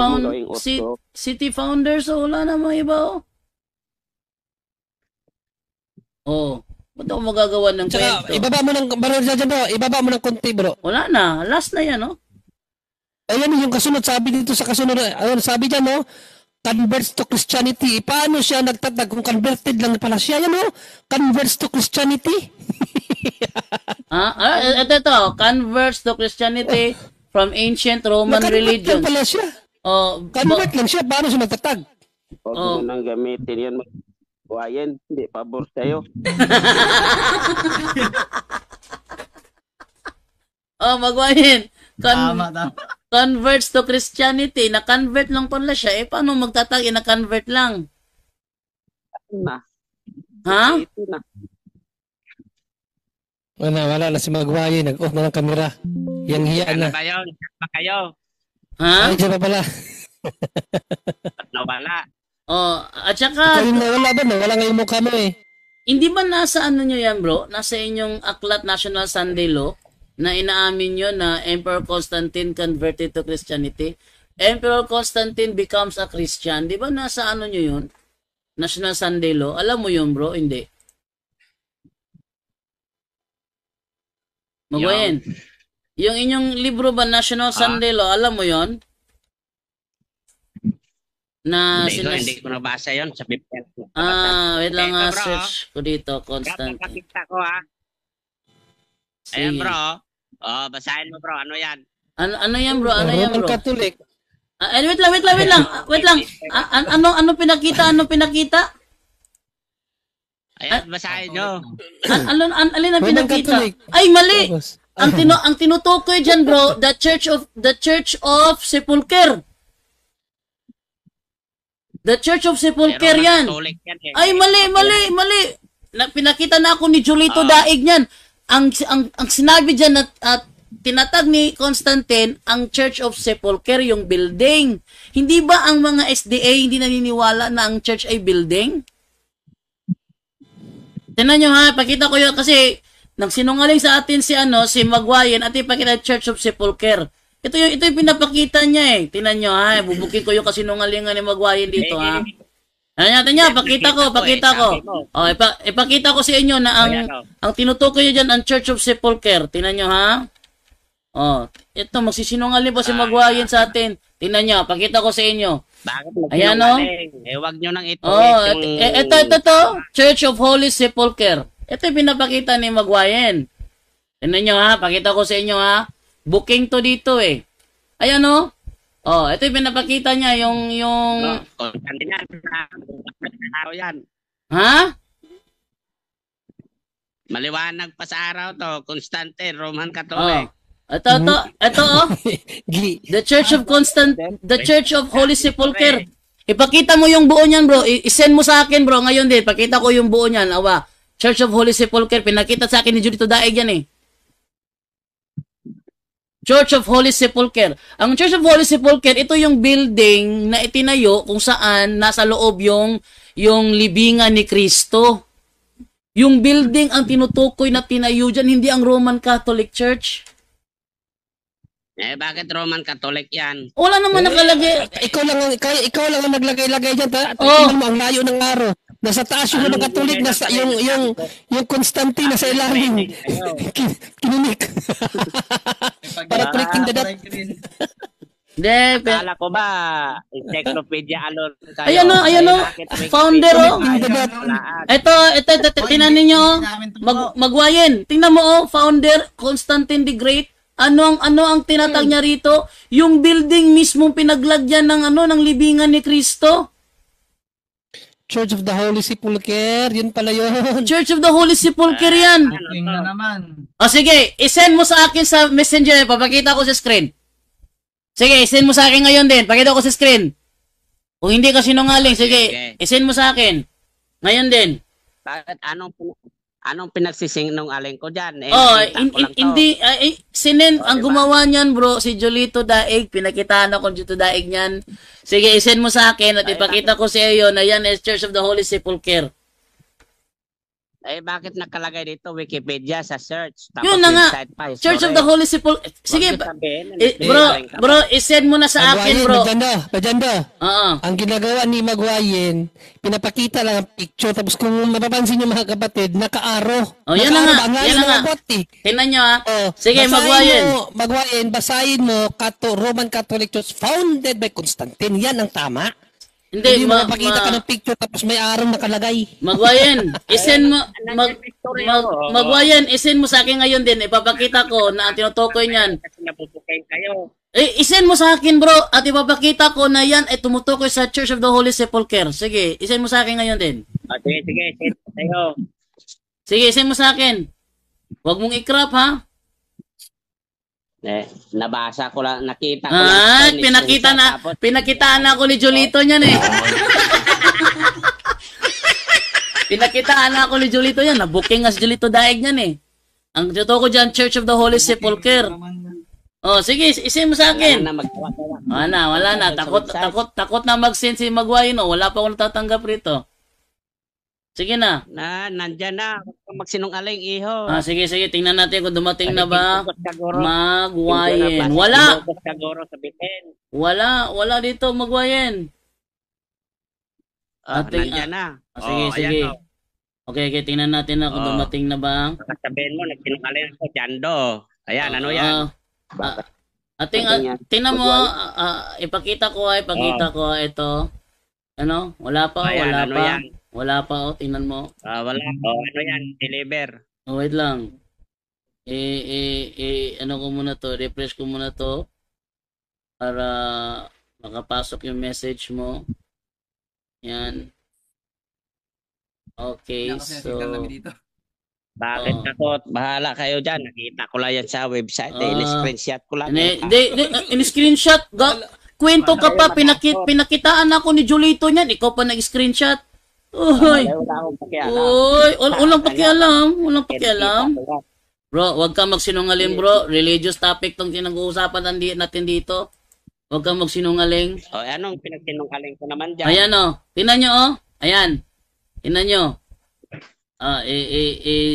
founders, so wala naman iba, Oh, ba't ako magagawa ng kwento? Ibaba mo ng konti, bro. Wala na, last na yan, Ayan yung kasunod, sabi dito sa kasunod, sabi dyan, converts to Christianity. Paano siya nagtatag kung converted lang pala siya? Yan, converts to Christianity. Ito, converts to Christianity from ancient Roman religions. Pala siya. Convert lang siya, paano siya nagtatag? Huwag mo nang gamitin yan. Magwayin, hindi pabor sa'yo. Magwayin. Tama. Converts to Christianity. Na-convert lang pala siya. Paano magtatag? Na-convert lang. Ha? Wala na si Magwayin. Nag-off na ng kamera. Yang hiya na. Ano ba yun? Pa kayo? Ha? Ay, siya pa pala. Wala. At saka... Wala nga yung mukha mo Hindi ba nasa nyo yan, bro? Nasa inyong aklat National Sunday Law na inaamin nyo na Emperor Constantine converted to Christianity? Emperor Constantine becomes a Christian. Di ba nasa nyo yun? National Sunday Law. Alam mo yun, bro? Hindi. Magwayin. Yung inyong libro ba, National Sunday Law, alam mo yon? Hindi ko nabasa yon sa Biblia. Wait lang search ko dito, Constantine. Kapakita ko Ayan, bro. Basahin mo, bro. Ano yan? Ano yan, bro? Ano yan, bro? Catholic. Wait lang. Ano pinakita? Ayan, basahin nyo. Alin ang pinakita? Ay, mali! Ang tinutukoy dyan, bro, the Church of Sepulcher. The Church of Sepulcher yan. Ay, mali. Pinakita na ako ni Julito Daig niyan. Ang sinabi dyan at tinatag ni Constantine, ang Church of Sepulcher, yung building. Hindi ba ang mga SDA hindi naniniwala na ang church ay building? Tingnan nyo pakita ko yun kasi nang sinungaling sa atin si Magwayin at ipakita Church of Sepulcher. Ito yung pinapakita niya Tingnan nyo bubukin ko yung kasinungalingan ni Magwayin dito pakita ko. Ipakita ko sa inyo na ang tinutukoy nyo dyan ang Church of Sepulcher. Tingnan nyo ito magsisinungaling pa si Magwayin sa atin. Tingnan nyo, pakita ko sa inyo. Ayan wag nyo nang ito. Ito, Church of Holy Sepulcher. Ito yung pinapakita ni Magwayin. Tingnan nyo pakita ko sa inyo Booking to dito Ayan ito yung pinapakita niya yung Maliwanag pa sa araw to, Constantine, Roman Catholic. Ito, oh. Gi. The Church of Holy Sepulchre. Ipakita mo yung buo niyan, bro. I-send mo sa akin, bro. Ngayon din, pakita ko yung buo niyan. Awa, Church of Holy Sepulchre. Pinakita sa akin ni Judito Daig yan eh. Church of Holy Sepulchre. Ang Church of Holy Sepulchre, ito yung building na itinayo kung saan nasa loob yung libingan ni Kristo. Yung building ang tinutukoy na tinayo dyan, hindi ang Roman Catholic Church. Bakit Roman Catholic yan? Wala naman nakalagay. Ikaw lang ang naglagay-lagay diyan. Oh. Tingnan mo ang layo ng araw. Nasa taas yung Roman Catholic, nasa yung Constantine nasa ilalim. Kininik. Para connecting the dot. Hindi, Akala ko ba, encyclopedia alon kayo? Ayan o, founder o. Ito, tingnan ninyo o. Magwayen. Tingnan mo o, founder, Constantine the Great. Ano ang tinatag niya rito? Yung building mismo pinaglagyan ng libingan ni Kristo. Church of the Holy Sepulchre, yun pala yun. Church of the Holy Sepulchre yan. Booking na naman. O sige, isend mo sa akin sa messenger. Papakita ko sa screen. Sige, isend mo sa akin ngayon din. Pakita ko sa screen. Kung hindi ka sinungaling, sige, isend mo sa akin. Ngayon din. Bakit anong pinagsisinungaling ko dyan? Hindi, ang gumawa niyan, bro, si Jolito Daig, pinakitaan ako Jolito Daig niyan. Sige, isend mo sa akin at ipakita ko sa iyo na yan is Church of the Holy Sepulchre. Bakit nakalagay dito Wikipedia sa search? Yun na nga, Church of the Holy Sepulchre. Sige, bro, isend mo na sa akin, bro. Bajando. Oo. Ang ginagawa ni Magwayen, pinapakita lang ang picture, tapos kung mapapansin nyo mga kapatid, naka-aro. Oh, yan na nga. Tingnan nyo ha. Sige, Magwayen, basahin mo, Roman Catholic Church, founded by Constantine. Yan ang tama. Hindi mapakita ka ng picture tapos may araw nakalagay. Magwayen, isend mo Magwayen, isend mo sa akin ngayon din. Ipapakita ko na ang tinutukoy niyan. Isend mo sa akin, bro, at ipapakita ko na yan ay tumutukoy sa Church of the Holy Sepulchre. Sige, isend mo sa akin ngayon din. Sige, isend mo sa akin. Huwag mong i-crop, ha? Nabasa ko lang, nakita ko lang. Pinakitaan na ako ni Jolito niyan eh. Pinakitaan na ako ni Jolito yan. Nabuking nga si Jolito Daig niyan eh. Ang totoo ko dyan, Church of the Holy Sepulchre. Oh, sige, isend mo sa akin. Wala na. Takot na mag-send si Magwayin. Wala pa akong natatanggap rito. Sige na. Nandyan na. Magsinungaling, iho. Sige. Tingnan natin kung dumating na ba. Magwayen. Wala. Wala dito, Magwayen. Nandyan na. Sige. Okay, tingnan natin na kung dumating na ba. Sabihin mo, nagsinungaling ako, Jando. Ayan, ano yan? Tingnan mo, ipakita ko ito. Ano? Wala pa. Wala pa, tingnan mo. Wala. Ano yan? Deliver. Wait lang. Ano ko muna to, refresh ko muna to para makapasok yung message mo. Yan. Okay, so bakit takot? Bahala kayo dyan. Nakita ko lang yan sa website. In-screenshot ko lang. In-screenshot? Kwento ka pa, pinakitaan ako ni Jolito niyan. Ikaw pa nag-screenshot. Walang pakialam. Bro, wag kang magsinungaling, bro. Religious topic tong pinag-uusapan natin dito. Wag kang magsinungaling. Anong pinagsinungaling ko naman dyan? Ayan tingnan nyo Ayan. Tingnan nyo.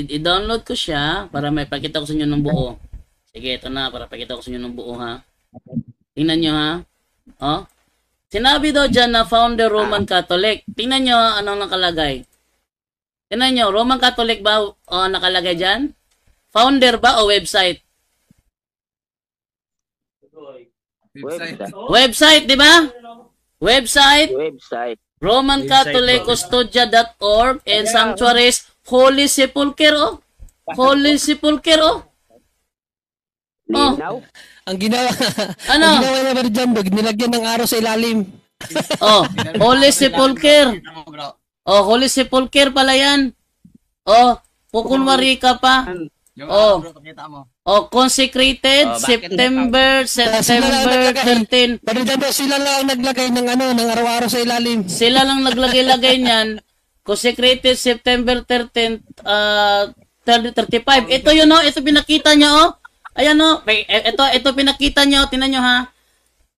I-download ko siya para may pakita ko sa inyo ng buo. Sige, ito na para pakita ko sa inyo ng buo, ha. Tingnan nyo, ha. Sinabi daw dyan na founder Roman Catholic. Tingnan nyo anong nakalagay. Tingnan nyo, Roman Catholic ba nakalagay dyan? Founder ba o website? Website, di ba? Website. Roman Catholic Custodia.org and Sanctuaries Holy Sepulchre. Holy Sepulchre. Ang ginawa niya ba dyan, nilagyan ng araw sa ilalim. Holy Sepulchre. Holy Sepulchre pala yan. Pukunwari ka pa. Yung Oh. bro, pakita mo. O, consecrated, Oh, bakit September Sila lang 13. Brother Jando, sila lang ang naglagay ng ng araw-araw sa ilalim. Sila lang naglagay-lagay niyan. Consecrated September 13, 35. Ito yun, oh. Ito pinakita niya, oh. Ayan, oh. Ito pinakita niya, oh. Tingnan niyo, ha.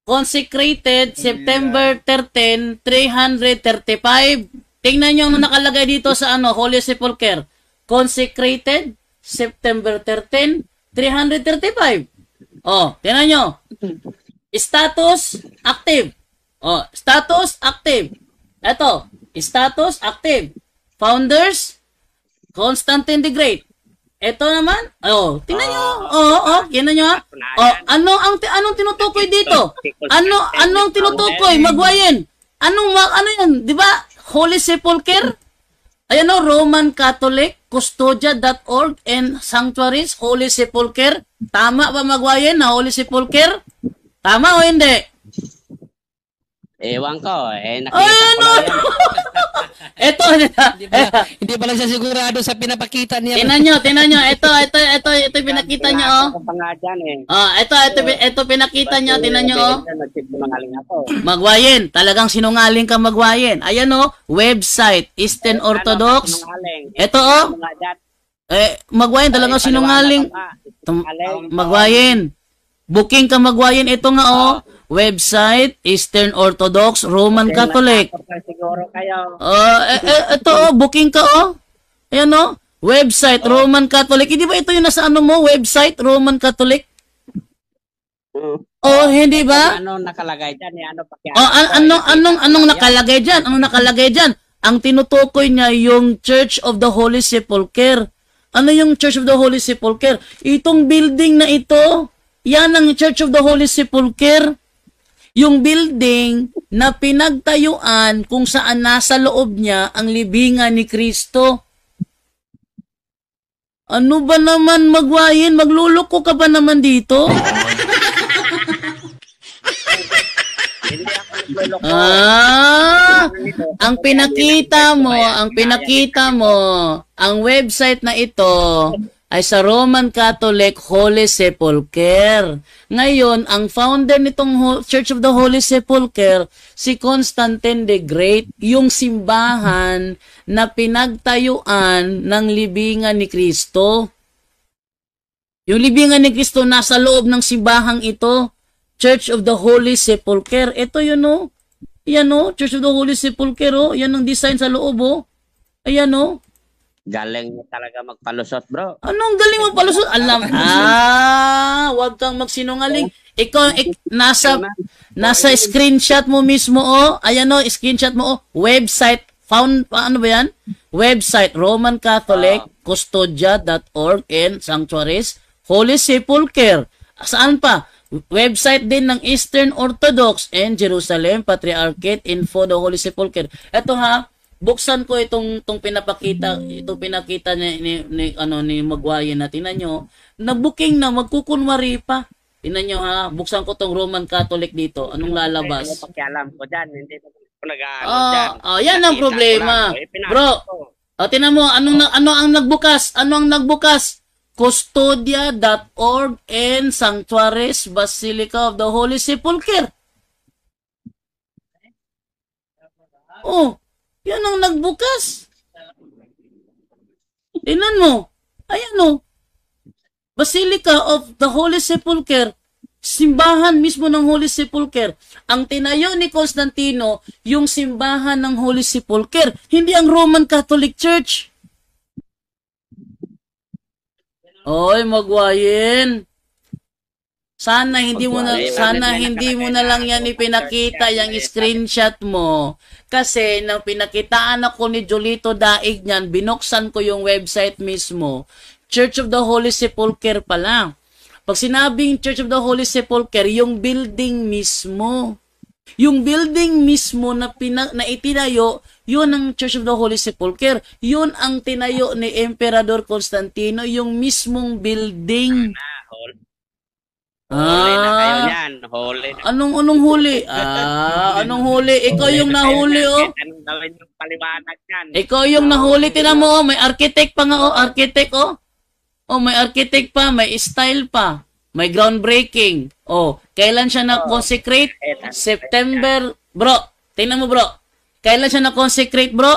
Consecrated September 13, 335. Tingnan niyo ang nakalagay dito sa Holy Sepulchre. Consecrated September 13, 335. Oh, tingnan nyo. Status active. Oh, status active. Ito, status active. Founders, Constantine the Great. Ito naman, tingnan nyo. Tingnan nyo. Anong tinutukoy dito? Anong tinutukoy? Magwayin. Ano yan? Di ba? Holy Sepulchre? Ayan o, Roman Catholic, Custodia.org and Sanctuaries, Holy Sepulchre. Tama ba magwayin na Holy Sepulchre? Tama o hindi? Ewan ko, nakita ko lang yan. Ito, Hindi pa lang siya sigurado sa pinapakita niya. tinan nyo. Ito pinakita nyo, oh. Ako pa nga dyan Ito pinakita nyo, tinan nyo, oh. Nagsisinungaling ako. Magwayin, talagang sinungaling ka magwayin. Ayan, oh, website, Eastern Orthodox. Sinungaling. Ito, oh, Ano nga dyan? magwayin, talagang sinungaling. Magwayin. Booking ka magwayin. Ito nga, oh. Website, Eastern Orthodox, Roman Catholic. Siguro kayo. Ito, oh, booking ka, oh. Ayan, oh. Website, Roman Catholic. Hindi ba ito yung nasa mo? Website, Roman Catholic? Oh, hindi ba? Ano nakalagay dyan? Anong nakalagay dyan? Anong nakalagay dyan? Ang tinutukoy niya yung Church of the Holy Sepulchre. Ano yung Church of the Holy Sepulchre? Itong building na ito, yan ang Church of the Holy Sepulchre. Yung building na pinagtayuan kung saan nasa loob niya ang libingan ni Kristo. Ano ba naman magwayin? Magluloko ka ba naman dito? Hindi ako nagluloko. Ang pinakita mo, ang website na ito ay sa Roman Catholic Holy Sepulchre. Ngayon, ang founder nitong Church of the Holy Sepulchre, si Constantine the Great, yung simbahan na pinagtayuan ng libingan ni Kristo. Yung libingan ni Kristo nasa loob ng simbahang ito, Church of the Holy Sepulchre. Ito yun, oh. Ayan, oh, Church of the Holy Sepulchre, oh. Yan ang design sa loob, oh. Ayan, oh. Galing mo talaga magpalusot, bro. Anong galing mo palusot? Alam. Wag kang magsinungaling. Ikaw, nasa screenshot mo mismo, oh. Ayan, oh, screenshot mo, oh. Website, ano ba yan? Website, Roman Catholic, Custodia.org and Sanctuaries, Holy Sepulchre. Saan pa? Website din ng Eastern Orthodox and Jerusalem Patriarchate, Info the Holy Sepulchre. Ito, ha. Buksan ko itong pinakita ni Magwayin na. Tingnan nyo, na-booking na, magkukunwari pa. Tingnan nyo, ha, buksan ko tong Roman Catholic dito. Anong lalabas? Hindi ko pakialam ko dyan. Hindi ko nag-ano dyan. Yan ang problema. Bro, tingnan mo, ano ang nagbukas? Ano ang nagbukas? Custodia.org and Sanctuaries, Basilica of the Holy Sepulchre. Oh, yan ang nagbukas. Tingnan mo. Ayan, o. Basilica of the Holy Sepulchre. Simbahan mismo ng Holy Sepulchre. Ang tinayo ni Constantino, yung simbahan ng Holy Sepulchre. Hindi ang Roman Catholic Church. Oy, Magwayin. Sana hindi mo na lang yan ipinakita yung screenshot mo. Kasi nang pinakitaan ako ni Jolito Daig niyan, binuksan ko yung website mismo. Church of the Holy Sepulchre pa lang. Pag sinabing Church of the Holy Sepulchre, yung building mismo. Yung building mismo na itinayo, yun ang Church of the Holy Sepulchre. Yun ang tinayo ni Emperador Constantino, yung mismong building. Huli na kayo yan. Huli na. Anong huli? Anong huli? Ikaw yung nahuli, oh. Anong gawin yung paliwanag yan? Ikaw yung nahuli. Tinan mo, oh. May architect pa nga, oh. Architect, oh. Oh, may architect pa, may style pa, may groundbreaking. Oh, kailan siya na-consecrate? September, bro. Tingnan mo, bro. Kailan siya na-consecrate, bro?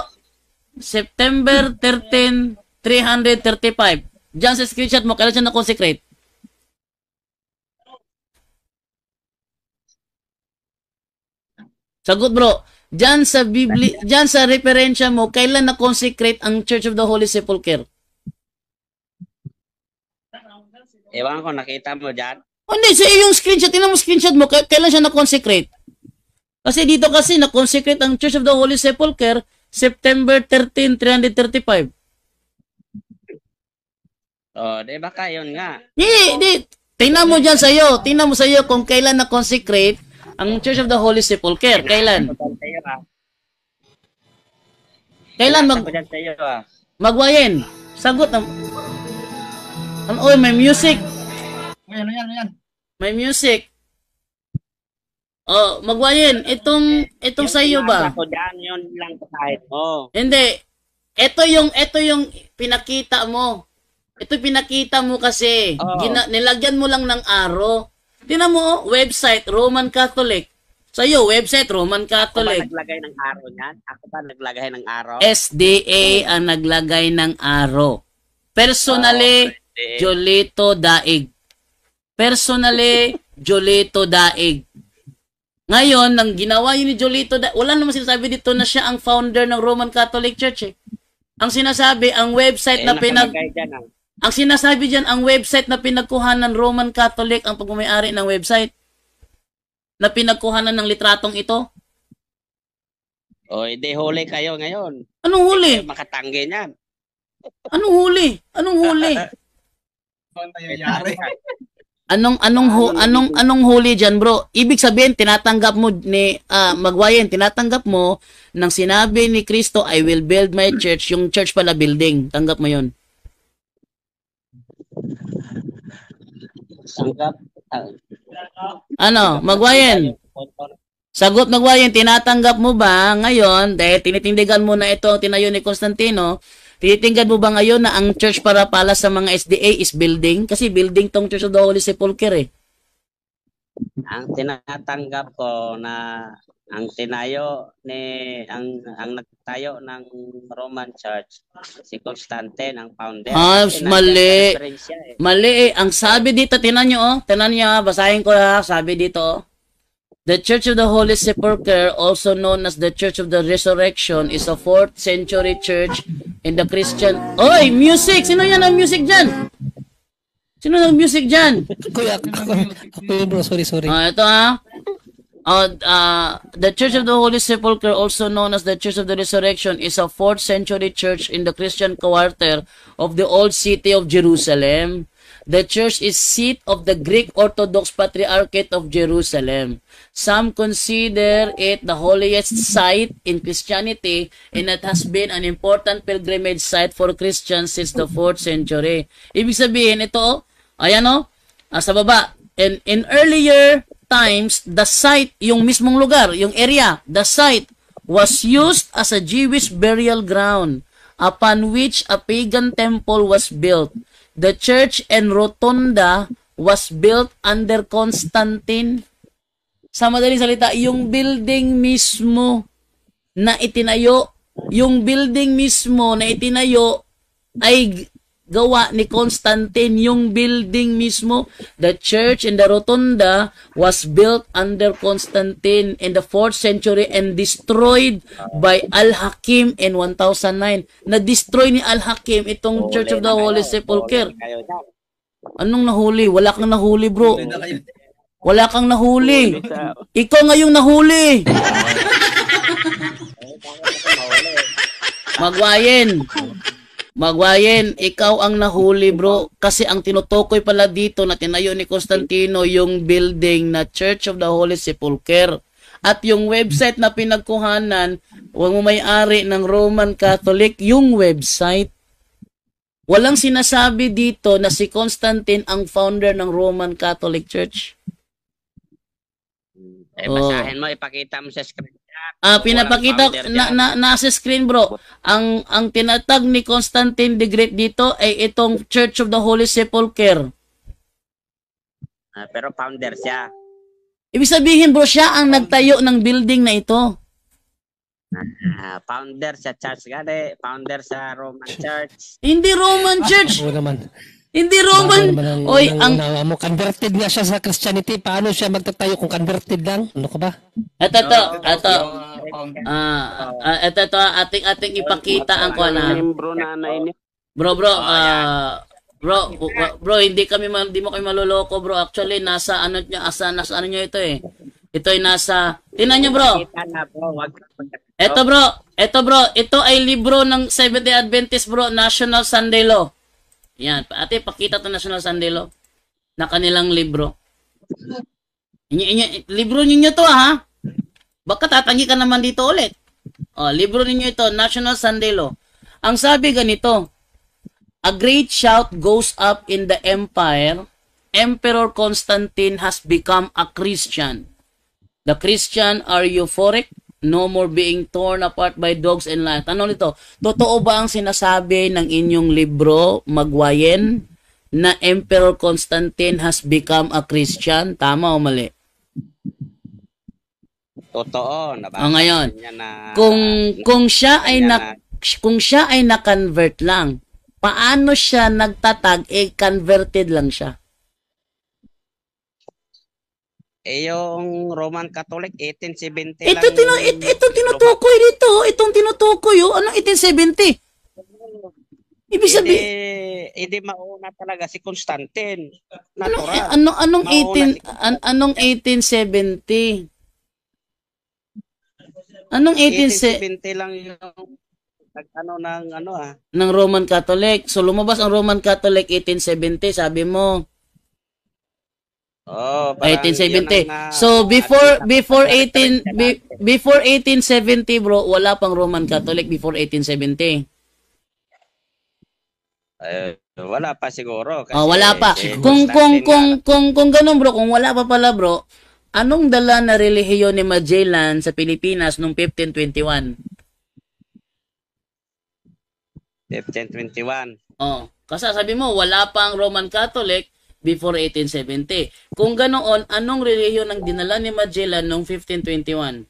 September 13, 335. Diyan sa screenshot mo, kailan siya na-consecrate? Sagot, bro. Diyan sa Biblia, diyan sa referensya mo, kailan na-consecrate ang Church of the Holy Sepulchre? Ewan ko, nakita mo dyan? Oh, hindi, sa iyong screenshot, tingnan mo screenshot mo, kailan siya na-consecrate? Kasi dito kasi na-consecrate ang Church of the Holy Sepulchre September 13, 335. Oh, di baka yun nga. Di. Tingnan mo dyan sa'yo. Tingnan mo sa'yo kung kailan na-consecrate ang Church of the Holy Sepulchre. Kailan? Kailan magwayen? Sagot na. Ano, may music. Ayan. May music. Oh, magwayen. Itong sa'yo ba? Ako dyan, yun lang kahit mo. Hindi. Ito yung pinakita mo. Ito pinakita mo kasi. Nilagyan mo lang ng arrow. Tingnan mo, website, Roman Catholic. Sa'yo, website, Roman Catholic. Ako ba naglagay ng arrow niyan? Ako ba naglagay ng arrow? SDA ang naglagay ng arrow. Personally, Jolito Daig. Personally, Jolito Daig. Ngayon, nang ginawa yun ni Jolito Daig, wala naman sinasabi dito na siya ang founder ng Roman Catholic Church eh. Ang sinasabi, ang website na ang sinasabi diyan, ang website na pinagkuhanan ng Roman Catholic ang pagmamayari ng website na pinagkuhanan ng litratong ito. O, hindi huli kayo ngayon. Anong huli? Hindi kayo makatanggi niyan. Anong huli? Anong huli? Anong huli diyan, bro? Ibig sabihin tinatanggap mo ni Magwayen, tinatanggap mo nang sinabi ni Kristo, I will build my church, yung church pala building. Tanggap mo 'yon. Tanggap. Ano, Magwayen? Sagot, Magwayen, tinatanggap mo ba ngayon, dahil tinitindigan mo na ito ang tinayo ni Constantino, tinitingnan mo ba ngayon na ang church para pala sa mga SDA is building? Kasi building tong Church of the Holy Sepulchre eh. Ang tinatanggap ko na ang tinayo ni ang nagtayo ng Roman Church si Constantine ang founder. Mali. Mali eh. Ang sabi dito, tinan nyo basahin ko sabi dito. The Church of the Holy Sepulchre, also known as the Church of the Resurrection, is a 4th century church in the Christian... Oy, music! Sino yan ang music dyan? Sino ang music dyan? Ako yun, bro. Sorry. Ito the Church of the Holy Sepulchre, also known as the Church of the Resurrection, is a 4th century church in the Christian quarter of the old city of Jerusalem. The church is seat of the Greek Orthodox Patriarchate of Jerusalem. Some consider it the holiest site in Christianity, and it has been an important pilgrimage site for Christians since the 4th century. Ibig sabihin, ito, ayan sa baba, in earlier times, the site, yung mismong lugar, yung area, the site was used as a Jewish burial ground upon which a pagan temple was built. The church and rotunda was built under Constantine. Sa madaling salita, yung building mismo na itinayo ay gawa ni Constantine. Yung building mismo, the church and the rotunda was built under Constantine in the 4th century and destroyed by Al-Hakim in 1009. Na-destroy ni Al-Hakim itong Church of the Holy Sepulchre. Anong nahuli? Wala kang nahuli, bro. Wala kang nahuli. Ikaw ngayong nahuli. Magwayen, ikaw ang nahuli, bro. Kasi ang tinutukoy pala dito na tinayo ni Constantino yung building na Church of the Holy Sepulchre. At yung website na pinagkuhanan, huwag mo may-ari ng Roman Catholic, yung website. Walang sinasabi dito na si Constantine ang founder ng Roman Catholic Church. Basahin mo, ipakita mo sa screenshot. Pinapakita founder nasa screen bro. Ang tinatag ni Constantine the Great dito ay itong Church of the Holy Sepulchre. Pero founder siya. Ibig sabihin bro, siya ang nagtayo ng building na ito. Founder sa church gani, founder sa Roman Church. Hindi Roman Church. Oo naman. Hindi Roman. Oy, ang mo converted nga siya sa Christianity. Paano siya magtatayo kung converted lang? Ano ka ba? ito. Ito ating ipakita ang kuana. Bro na niyo. Bro, hindi mo kami maloloko, bro. Actually, nasa ano nyo ito eh. Ito ay nasa, tingnan nyo, bro. Ito, bro. Ito ay libro ng Seventh-day Adventist, bro. National Sunday Law. Yan. Ate, pakita to National Sunday Law na kanilang libro. Libro ninyo to, ha? Baka tatangi ka naman dito ulit. Libro ninyo ito, National Sunday Law. Ang sabi ganito, a great shout goes up in the empire. Emperor Constantine has become a Christian. The Christian are euphoric, no more being torn apart by dogs and lions. Tanong nito, totoo ba ang sinasabi ng inyong libro, Magwayen, na Emperor Constantine has become a Christian? Tama o mali? Totoo. Ngayon, kung siya ay na-convert lang, paano siya nagtatag? Converted lang siya. Yung Roman Catholic 1870 Ito tinutukoy dito. Itong tinutukoy anong 1870? Ibig sabihin, hindi mauna talaga si Constantine. Anong 1870? Anong 1870 lang yung ng Roman Catholic. So lumabas ang Roman Catholic 1870, sabi mo. 1870. So before 1870 bro, wala pang Roman Catholic before 1870. Wala pa siguro kasi wala pa. Kung ganun bro, kung wala pa pala bro, anong dala na relihiyon ni Magellan sa Pilipinas noong 1521? 1521. Kasi sabi mo wala pang Roman Catholic before 1870. Kung ganoon, anong relihiyon ang dinala ni Magellan noong 1521?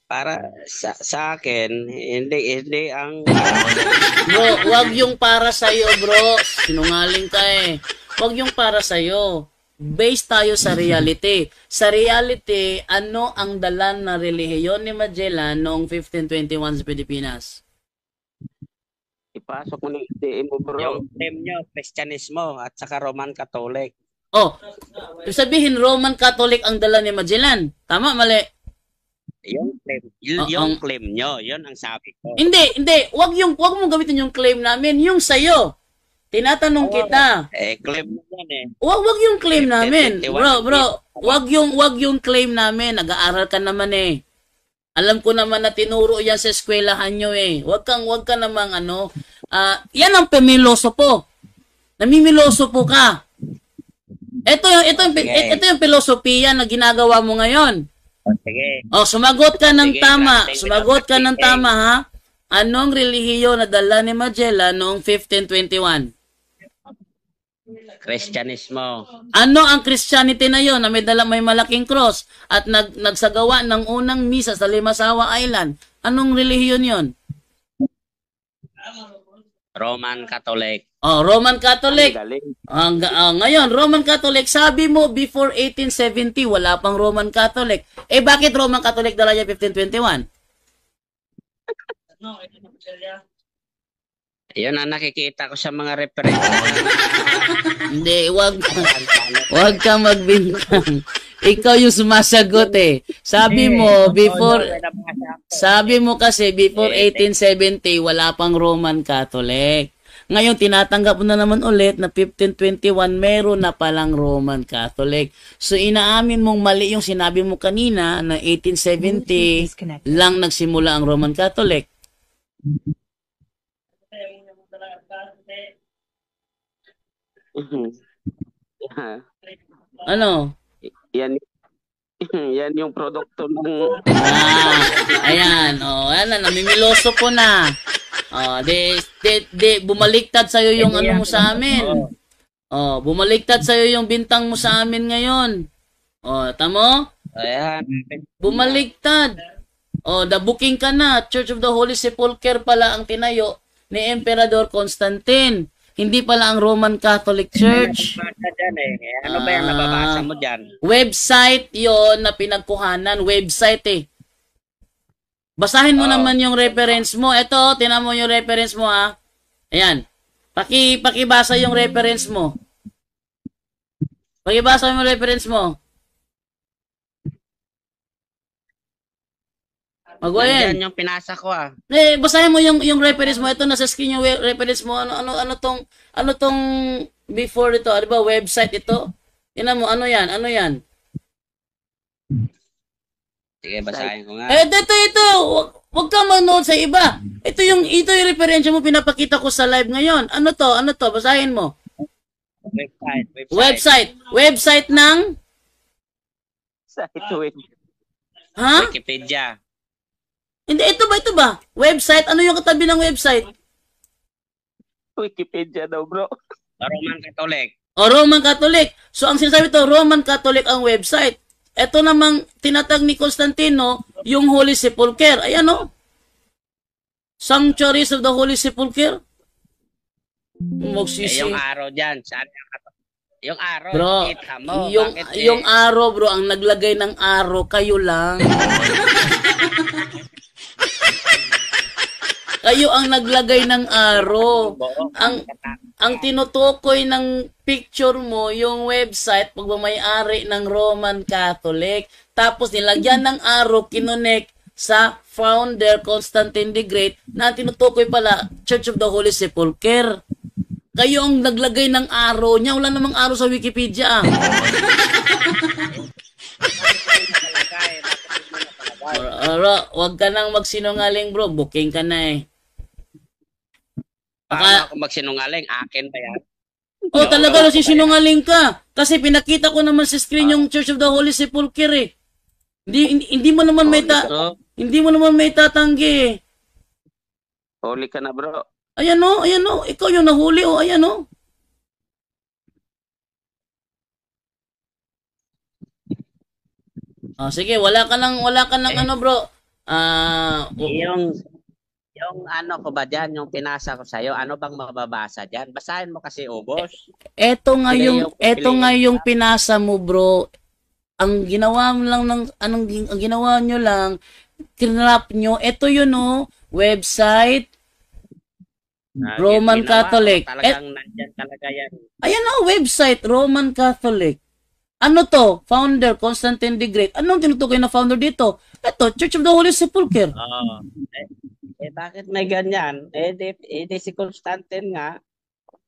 Para sa akin, hindi ang bro, wag yung para sa iyo, bro. Sinungaling ka eh. Wag yung para sa iyo. Based tayo sa reality. Sa reality, ano ang dala na relihiyon ni Magellan noong 1521 sa Pilipinas? Ipasok mo ng mo bro. Yung claim nyo, Kristyanismo at saka Roman Catholic. Sabihin Roman Catholic ang dala ni Magellan. Tama, mali? Yung claim nyo, yun ang sabi ko. Hindi. Wag mo gamitin yung claim namin, yung sayo. Tinatanong kita. Claim mo yan eh. Wag yung claim namin. Bro, wag yung claim namin. Nag-aaral ka naman eh. Alam ko naman na tinuro yan sa eskwelahan nyo eh. Wag ka namang yan ang pemilosopo. Namimilosopo ka. Ito yung filosofiya na ginagawa mo ngayon. Sige. Sumagot ka ng tama. Sumagot ka ng tama ha. Anong relihiyon na dala ni Magellan noong 1521? Kristyanismo. Ano ang Christianity na yon na may malaking cross at nagsagawa ng unang misa sa Limasawa Island? Anong relihiyon yon? Roman Catholic. Roman Catholic. Ngayon, Roman Catholic, sabi mo before 1870 wala pang Roman Catholic. Bakit Roman Catholic dala niya 1521? Yun ang nakikita ko sa mga reference. Hindi, wag ka magbintang. Ikaw yung sumasagot eh. Sabi mo kasi before 1870 wala pang Roman Catholic. Ngayon tinatanggap mo na naman ulit na 1521 meron na palang Roman Catholic. So inaamin mong mali yung sinabi mo kanina na 1870 lang nagsimula ang Roman Catholic. Ano? Yan yung produkto ng... Ayan, ayan na, namimiloso po na. Bumaliktad sa'yo yung ano mo sa amin. Bumaliktad sa'yo yung bintang mo sa amin ngayon. Tamo? Ayan. Bumaliktad. Booking ka na. Church of the Holy Sepulchre pala ang tinayo ni Emperador Constantine. Hindi pala ang Roman Catholic Church. Ano ba yung nababasa mo dyan? Website yon na pinagkuhanan. Website Basahin mo naman yung reference mo. Ito, tinan mo yung reference mo ha. Ayan. Pakibasa yung reference mo. Pakibasa mo yung reference mo. Magwayan. Yan yung pinasa ko Basahin mo yung reference mo. Ito nasa screen yung reference mo. Ano tong before ito? Ano ba website ito? Tingnan mo ano yan? Sige, basahin ko nga. Ito. Wag ka manood sa iba. Ito yung referensya mo pinapakita ko sa live ngayon. Ano to? Basahin mo. Website ng Ha? Wikipedia. Hindi, ito ba? Website? Ano yung katabi ng website? Wikipedia daw, bro. Roman Catholic. Roman Catholic. So, ang sinasabi ito, Roman Catholic ang website. Ito namang tinatag ni Constantino, yung Holy Sepulchre. Ayan Sanctuaries of the Holy Sepulchre. Yung araw dyan. Saan yung araw? Bro, Kita mo. yung araw, bro, ang naglagay ng araw, kayo lang. Kayo ang naglagay ng araw. Ang tinutukoy ng picture mo, yung website, pagmamayari ng Roman Catholic. Tapos nilagyan ng araw, kinonek sa founder Constantine the Great na tinutukoy pala Church of the Holy Sepulchre. Kayo ang naglagay ng araw niya. Wala namang araw sa Wikipedia. Wag ka nang magsinungaling, bro. Booking ka na Paano ako magsinungaling? Akin ba yan? Talaga nagsisinungaling ka. Kasi pinakita ko naman sa screen yung Church of the Holy Sepulchre Hindi mo naman hindi mo naman may tatanggi. Huli ka na, bro. Ayan ikaw yung nahuli ayan sige, wala ka nang ano, bro. Yung ano ko ba dyan, yung pinasa ko sa'yo, ano bang mababasa dyan? Basahin mo kasi ubos. Eto nga yung pinasa mo, bro. Ang ginawa mo lang ang ginawa nyo lang, kinrap nyo, eto yun website, Roman Catholic. Talagang nandyan talaga yan. Ayan website, Roman Catholic. Ano to? Founder, Constantine the Great. Anong tinutukoy na founder dito? Ito, Church of the Holy Sepulchre. Bakit may ganyan? Di si Constantine nga.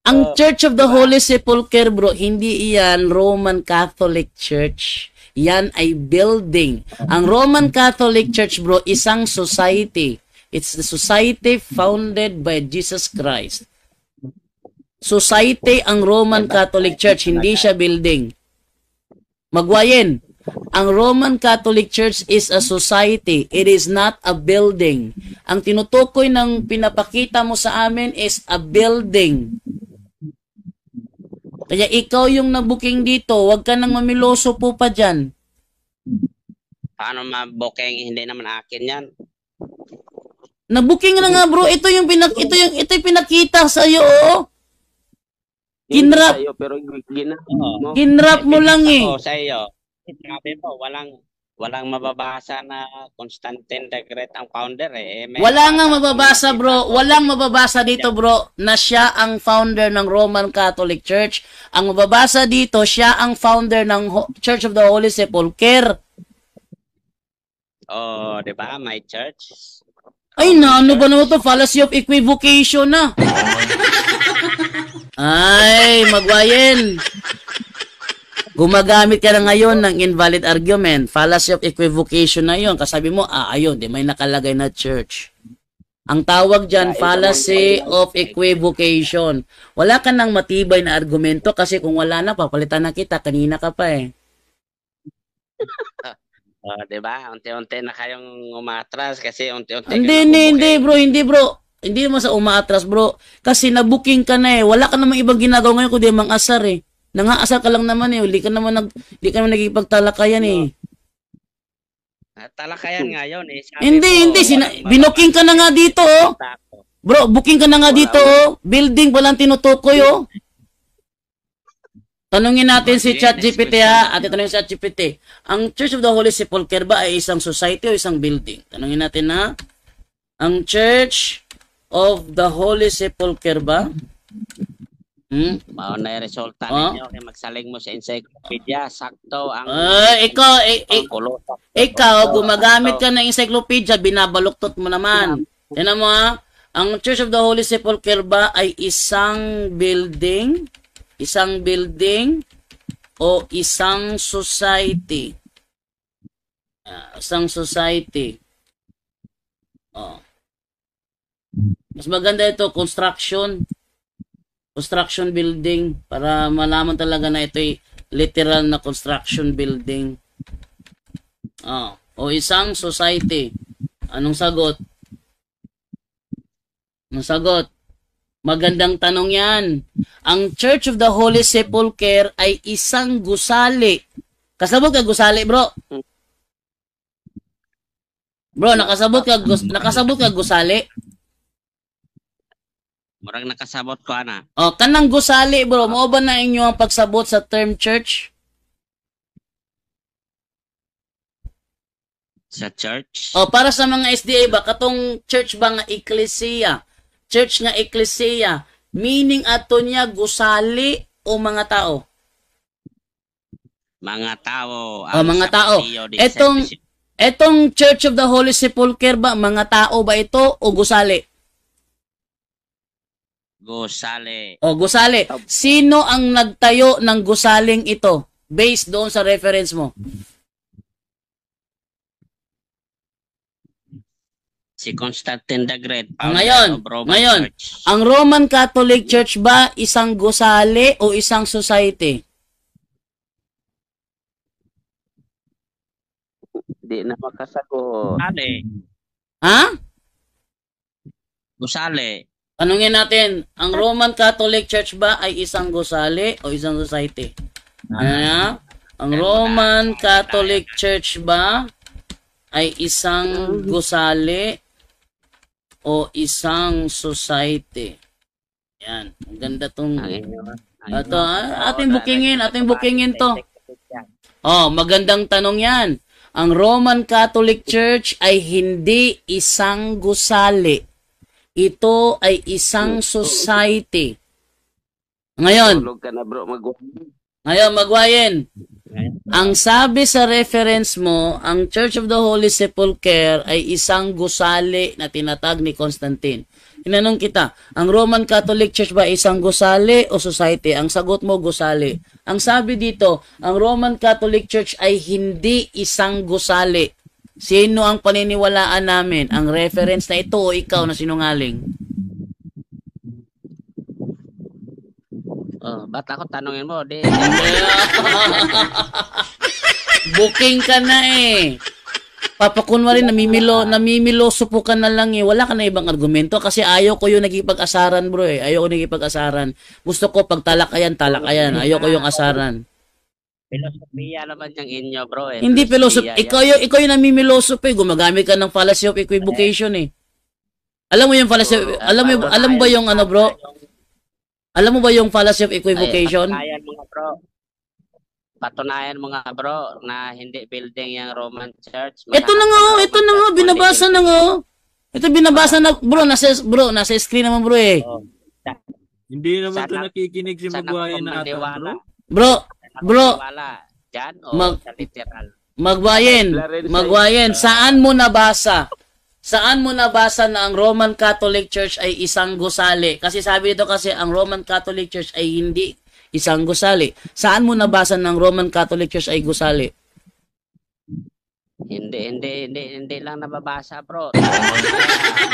Ang Church of the Holy Sepulchre, bro, hindi iyan Roman Catholic Church. Yan ay building. Ang Roman Catholic Church, bro, isang society. It's the society founded by Jesus Christ. Society ang Roman Catholic Church, hindi siya building. Magwayin, ang Roman Catholic Church is a society. It is not a building. Ang tinutukoy ng pinapakita mo sa amin is a building. Kaya ikaw yung nabuking dito, huwag ka nang mamiloso po pa dyan. Paano mabuking? Hindi naman akin yan. Nabuking na nga, bro. Ito yung pinakita sa iyo, Kinrap. Kinrap mo lang Sa iyo. Sabi mo, walang mababasa na Constantine the Great ang founder Wala nga mababasa, bro. Walang mababasa dito, bro, na siya ang founder ng Roman Catholic Church. Ang mababasa dito, siya ang founder ng Church of the Holy Sepulchre. Di ba? My church. Ay, ano ba naman to? Fallacy of equivocation na. Ay, magwayin. Gumagamit ka na ngayon ng invalid argument. Fallacy of equivocation na yon. Kasabi mo, ayun, may nakalagay na church. Ang tawag dyan, fallacy of equivocation. Wala ka nang matibay na argumento kasi kung wala na, papalitan na kita. Kanina ka pa Di ba? Unti-unti na kayong umatras kasi unti-unti Hindi bro. Hindi mo sa umaatras bro. Kasi nabuking ka na eh. Wala ka namang ibang ginagawa ngayon kundi mang-asar eh. Nangaasar ka lang naman eh. Hindi ka naman nagkipagtalakayan eh. Talakayan nga yun eh. Hindi. Binuking ka na nga dito oh. Bro, booking ka na nga dito oh. Building walang tinutukoy oh. Tanungin natin si ChatGPT ha. At tanungin si ChatGPT. Ang Church of the Holy Sepulchre ba ay isang society o isang building? Tanungin natin ha. Ang Church of the Holy Sepulchre ba? Mao na yung resulta ninyo kaya magsaling mo sa encyclopedia. Sakto ang ikaw gumagamit ka ng encyclopedia, binabaluktot mo naman. Yan mo ha. Ang Church of the Holy Sepulchre ba ay isang building o isang society? Isang society. Oh. Mas maganda ito, construction building para malaman talaga na ito'y literal na construction building. Oh. O isang society. Anong sagot? Magandang tanong yan. Ang Church of the Holy Sepulchre ay isang gusali. Kasabot ka gusali, bro? Bro, nakasabot ka gusali? Murag nakasabot ko ana. Oh, kanang gusali, bro. Mao ba na inyo ang pagsabot sa term church? Sa church? Oh, para sa mga SDA ba katong church ba nga ecclesia? Church nga ecclesia, meaning ato niya gusali o mga tao? Mga tao. Mga tao. Etong Church of the Holy Sepulchre ba, mga tao ba ito o gusali? Gusali. O gusali. Sino ang nagtayo ng gusaling ito? Based doon sa reference mo. Si Constantine the Great. Ngayon, ang Roman Catholic Church ba isang gusali o isang society? Di na makasagot. Ha? Gusali. Tanungin natin, ang Roman Catholic Church ba ay isang gusali o isang society? Ang Roman Catholic Church ba ay isang gusali o isang society? Yan. Ang ganda tong ito, ating bookingin to. Oh, magandang tanong yan. Ang Roman Catholic Church ay hindi isang gusali. Ito ay isang society. Ngayon, magwayin. Ang sabi sa reference mo, ang Church of the Holy Sepulchre ay isang gusali na tinatag ni Constantine. Tinanong kita, ang Roman Catholic Church ba isang gusali o society? Ang sagot mo, gusali. Ang sabi dito, ang Roman Catholic Church ay hindi isang gusali. Sino ang paniniwalaan namin? Ang reference na ito o ikaw na sinungaling? Ba't ako tanungin mo? Booking ka na eh. Papakunwari, namimiloso po ka na lang eh. Wala ka na ibang argumento kasi ayaw ko yung nagipag-asaran bro eh. Ayaw ko nagipag-asaran. Gusto ko pag talakayan. Ayaw ko yung asaran. Filosofiya naman yung inyo bro eh. Hindi philosophy. Ikaw yung namimiloso eh. Gumagamit ka ng fallacy of equivocation eh. Alam mo yung fallacy, alam ba yung ano bro? Alam mo ba yung fallacy of equivocation? Patunayan mo nga bro na hindi building yung Roman Church. Ito na nga, binabasa na nga. Ito binabasa na bro, nasa screen naman bro eh. Hindi naman ito nakikinig si Magwayan na ata bro. Bro, dyan o sa literal? Magwayen, saan mo nabasa? Saan mo nabasa na ang Roman Catholic Church ay isang gusali? Kasi sabi dito kasi ang Roman Catholic Church ay hindi isang gusali. Saan mo nabasa na ang Roman Catholic Church ay gusali? Hindi lang nababasa, bro.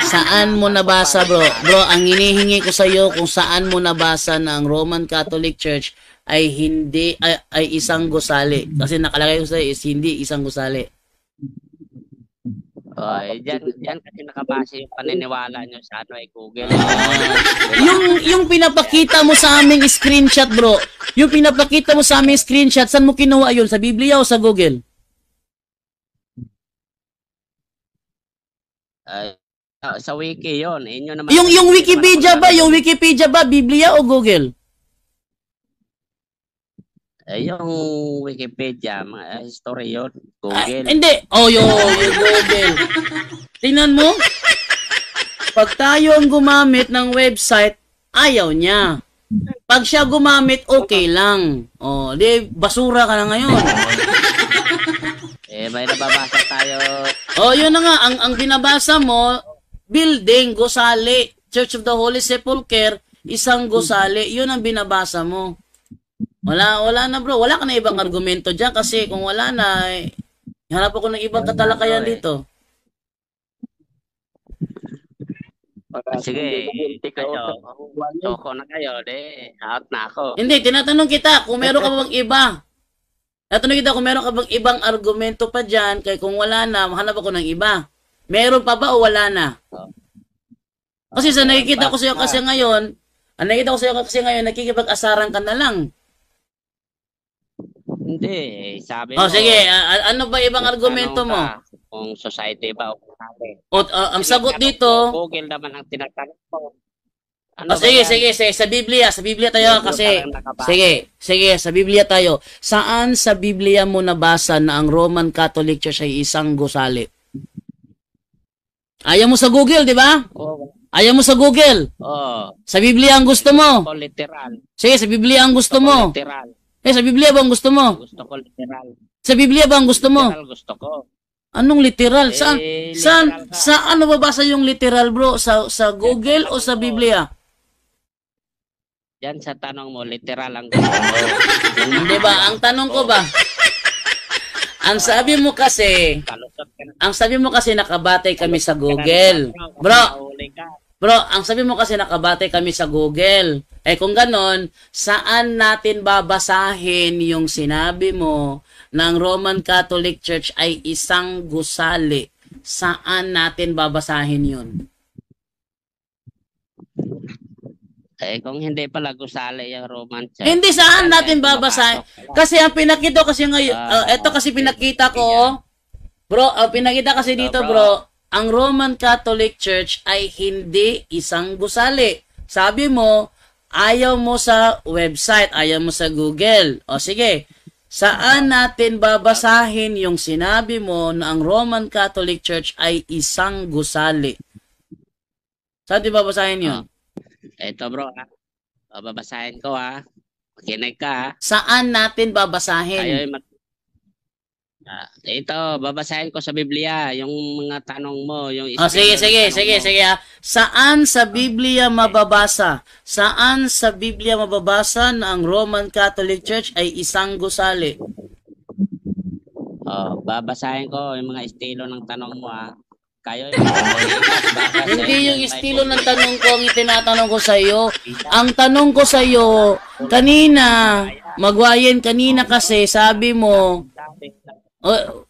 Saan mo nabasa, bro? Bro, ang hinihingi ko sa iyo kung saan mo nabasa na ang Roman Catholic Church ay hindi ay isang gusali. Kasi nakalagay ko sa iyo is hindi isang gusali. Diyan kasi nakabase yung paniniwala nyo sa Google. Yung pinapakita mo sa aming screenshot, bro. Yung pinapakita mo sa aming screenshot, saan mo kinuha yun? Sa Biblia o sa Google? Sa wiki yun. Inyo naman Yung Wikipedia ba? Yung Wikipedia ba? Biblia o Google? Yung Wikipedia, mga history yun. Google. Hindi. Yung Google. Tingnan mo. Pag tayo ang gumamit ng website, ayaw niya. Pag siya gumamit, okay lang. Di basura ka na ngayon. May nababasa tayo. Yun na nga. Ang binabasa mo, building, gusali. Church of the Holy Sepulchre, isang gusali. Yun ang binabasa mo. Wala na, bro. Wala ka na ibang argumento dyan kasi kung wala na, hanap ako ng ibang katalakayan dito. Sige, kayo. Toko na kayo, out na ako. Hindi, tinatanong kita kung meron ka bang iba. Tinatanong kita kung meron ka bang ibang argumento pa dyan, kaya kung wala na, hanap ako ng iba. Meron pa ba o wala na? Kasi sa nakikita ko sa'yo kasi ngayon, nakikipag-asaran ka na lang. Hindi, sabi mo. Sige, ano ba ibang argumento mo? Kung society ba o kung ang sagot dito, Google naman ang tinatanong ko. Sige, sa Biblia tayo kasi. Sige, sa Biblia tayo. Saan sa Biblia mo nabasa na ang Roman Catholic Church ay isang gusali? Ayaw mo sa Google, di ba? Ayaw mo sa Google. Sa Biblia ang gusto mo. Literal. Sige, sa Biblia ang gusto mo. Literal. Sa Biblia ba ang gusto mo? Gusto ko literal. Sa Biblia ba ang gusto mo? Literal gusto ko. Anong literal? Saan literal saan nababasa yung literal, bro? Sa Google o sa Biblia? Yan sa tanong mo, literal ang gusto ko. Hindi ba? Ang tanong ko ba? Ang sabi mo kasi nakabatay kami sa Google. Bro, ang sabi mo kasi nakabatay kami sa Google. Kung ganon, saan natin babasahin yung sinabi mo na ang Roman Catholic Church ay isang gusali? Saan natin babasahin yun? Kung hindi pala gusali yung Roman Church. Hindi, saan natin babasahin? Kasi ang pinakita kasi ngayon, ito kasi pinakita ko, bro, ang pinakita kasi dito, bro, ang Roman Catholic Church ay hindi isang gusali. Sabi mo, ayaw mo sa website, ayaw mo sa Google. Sige, saan natin babasahin yung sinabi mo na ang Roman Catholic Church ay isang gusali? Saan natin babasahin yun? Ito, bro, babasahin ko, makinig ka, Saan natin babasahin? Ito, babasahin ko sa Biblia yung mga tanong mo. Sige. Saan sa Biblia mababasa? Saan sa Biblia mababasa na ang Roman Catholic Church ay isang gusali? Babasahin ko yung mga estilo ng tanong mo, Kayo, hindi yung estilo ng tanong ko ang itinatanong ko sa iyo. Ang tanong ko sa iyo kanina, Magwayen, kanina kasi sabi mo,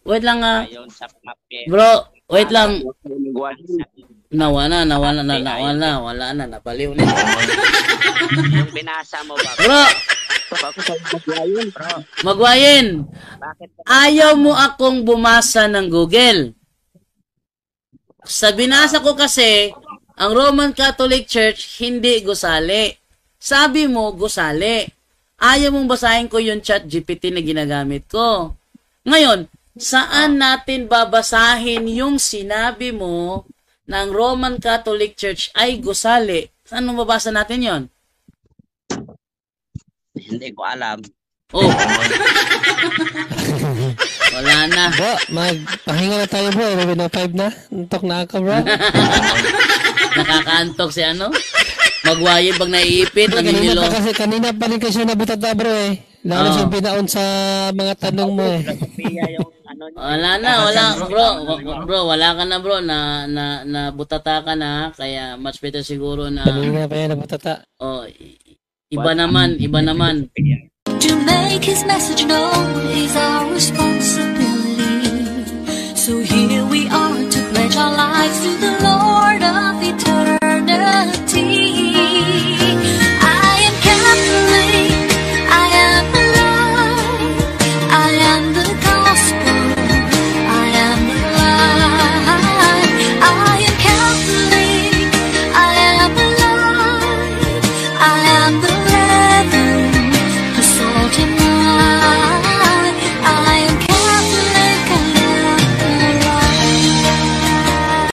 wait lang bro, wait lang. Wala na, napaliw na. Yung binasa mo ba? Bro, Magwayen, ayaw mo akong bumasa ng Google. Sa binasa ko kasi, ang Roman Catholic Church hindi gusali. Sabi mo, gusali. Ayaw mong basahin ko yung ChatGPT na ginagamit ko. Ngayon, saan natin babasahin yung sinabi mo na ang Roman Catholic Church ay gusali? Saan mo babasa natin yon? Hindi ko alam. Wala na. Bro, magpahinga na tayo, bro. 5 na. Antok na ako, bro. Nakakaantok si Magwayin pag naiipit, nagimilo. Kanina pa rin kasi nabutata, bro, Lalo sa binaon sa mga tanong mo, Wala na. Bro, wala ka na, bro. Na butata ka na. Kaya much better siguro na... Kanina pa yan nabutata. Iba naman. To make his message known is our responsibility. So here we are to pledge our lives to the Lord of eternity. I am Catholic, I am alive, I am the gospel, I am the light. I am Catholic, I am alive, I